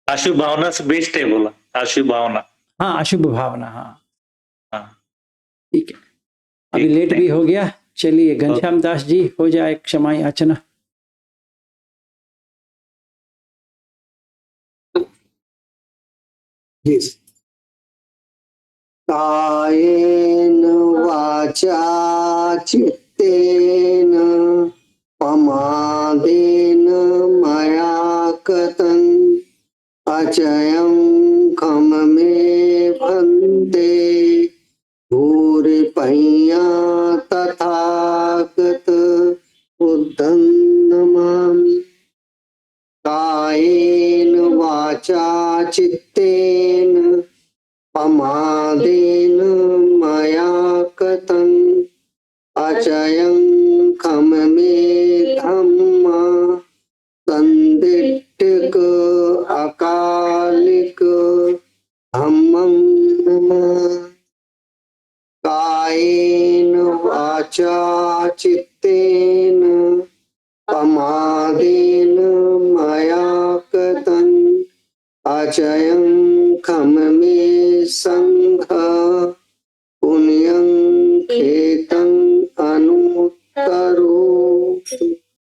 अशुभ भावना से बेस्ट है बोला। अशुभ भावना, हाँ अशुभ भावना, हाँ हाँ ठीक है। अभी लेट भी हो गया, चलिए घनश्याम दास जी हो जाए क्षमा याचना। कायेन वाचा चित्तेन प्रमादेन मया कृतं अचयं खम मे भन्ते भूरिपह्या तथागत बुद्धं नमामि। कायेन वाचा चित्तेन प्रमादेन मया कृतं अचयं खम मे धम्मा संदिट्टिक अकालिक धम्मं नमामि। कायेन वाचा चित्तेन प्रमादेन मया कृतं अचयं खम मे संघ पुण्यं खेतं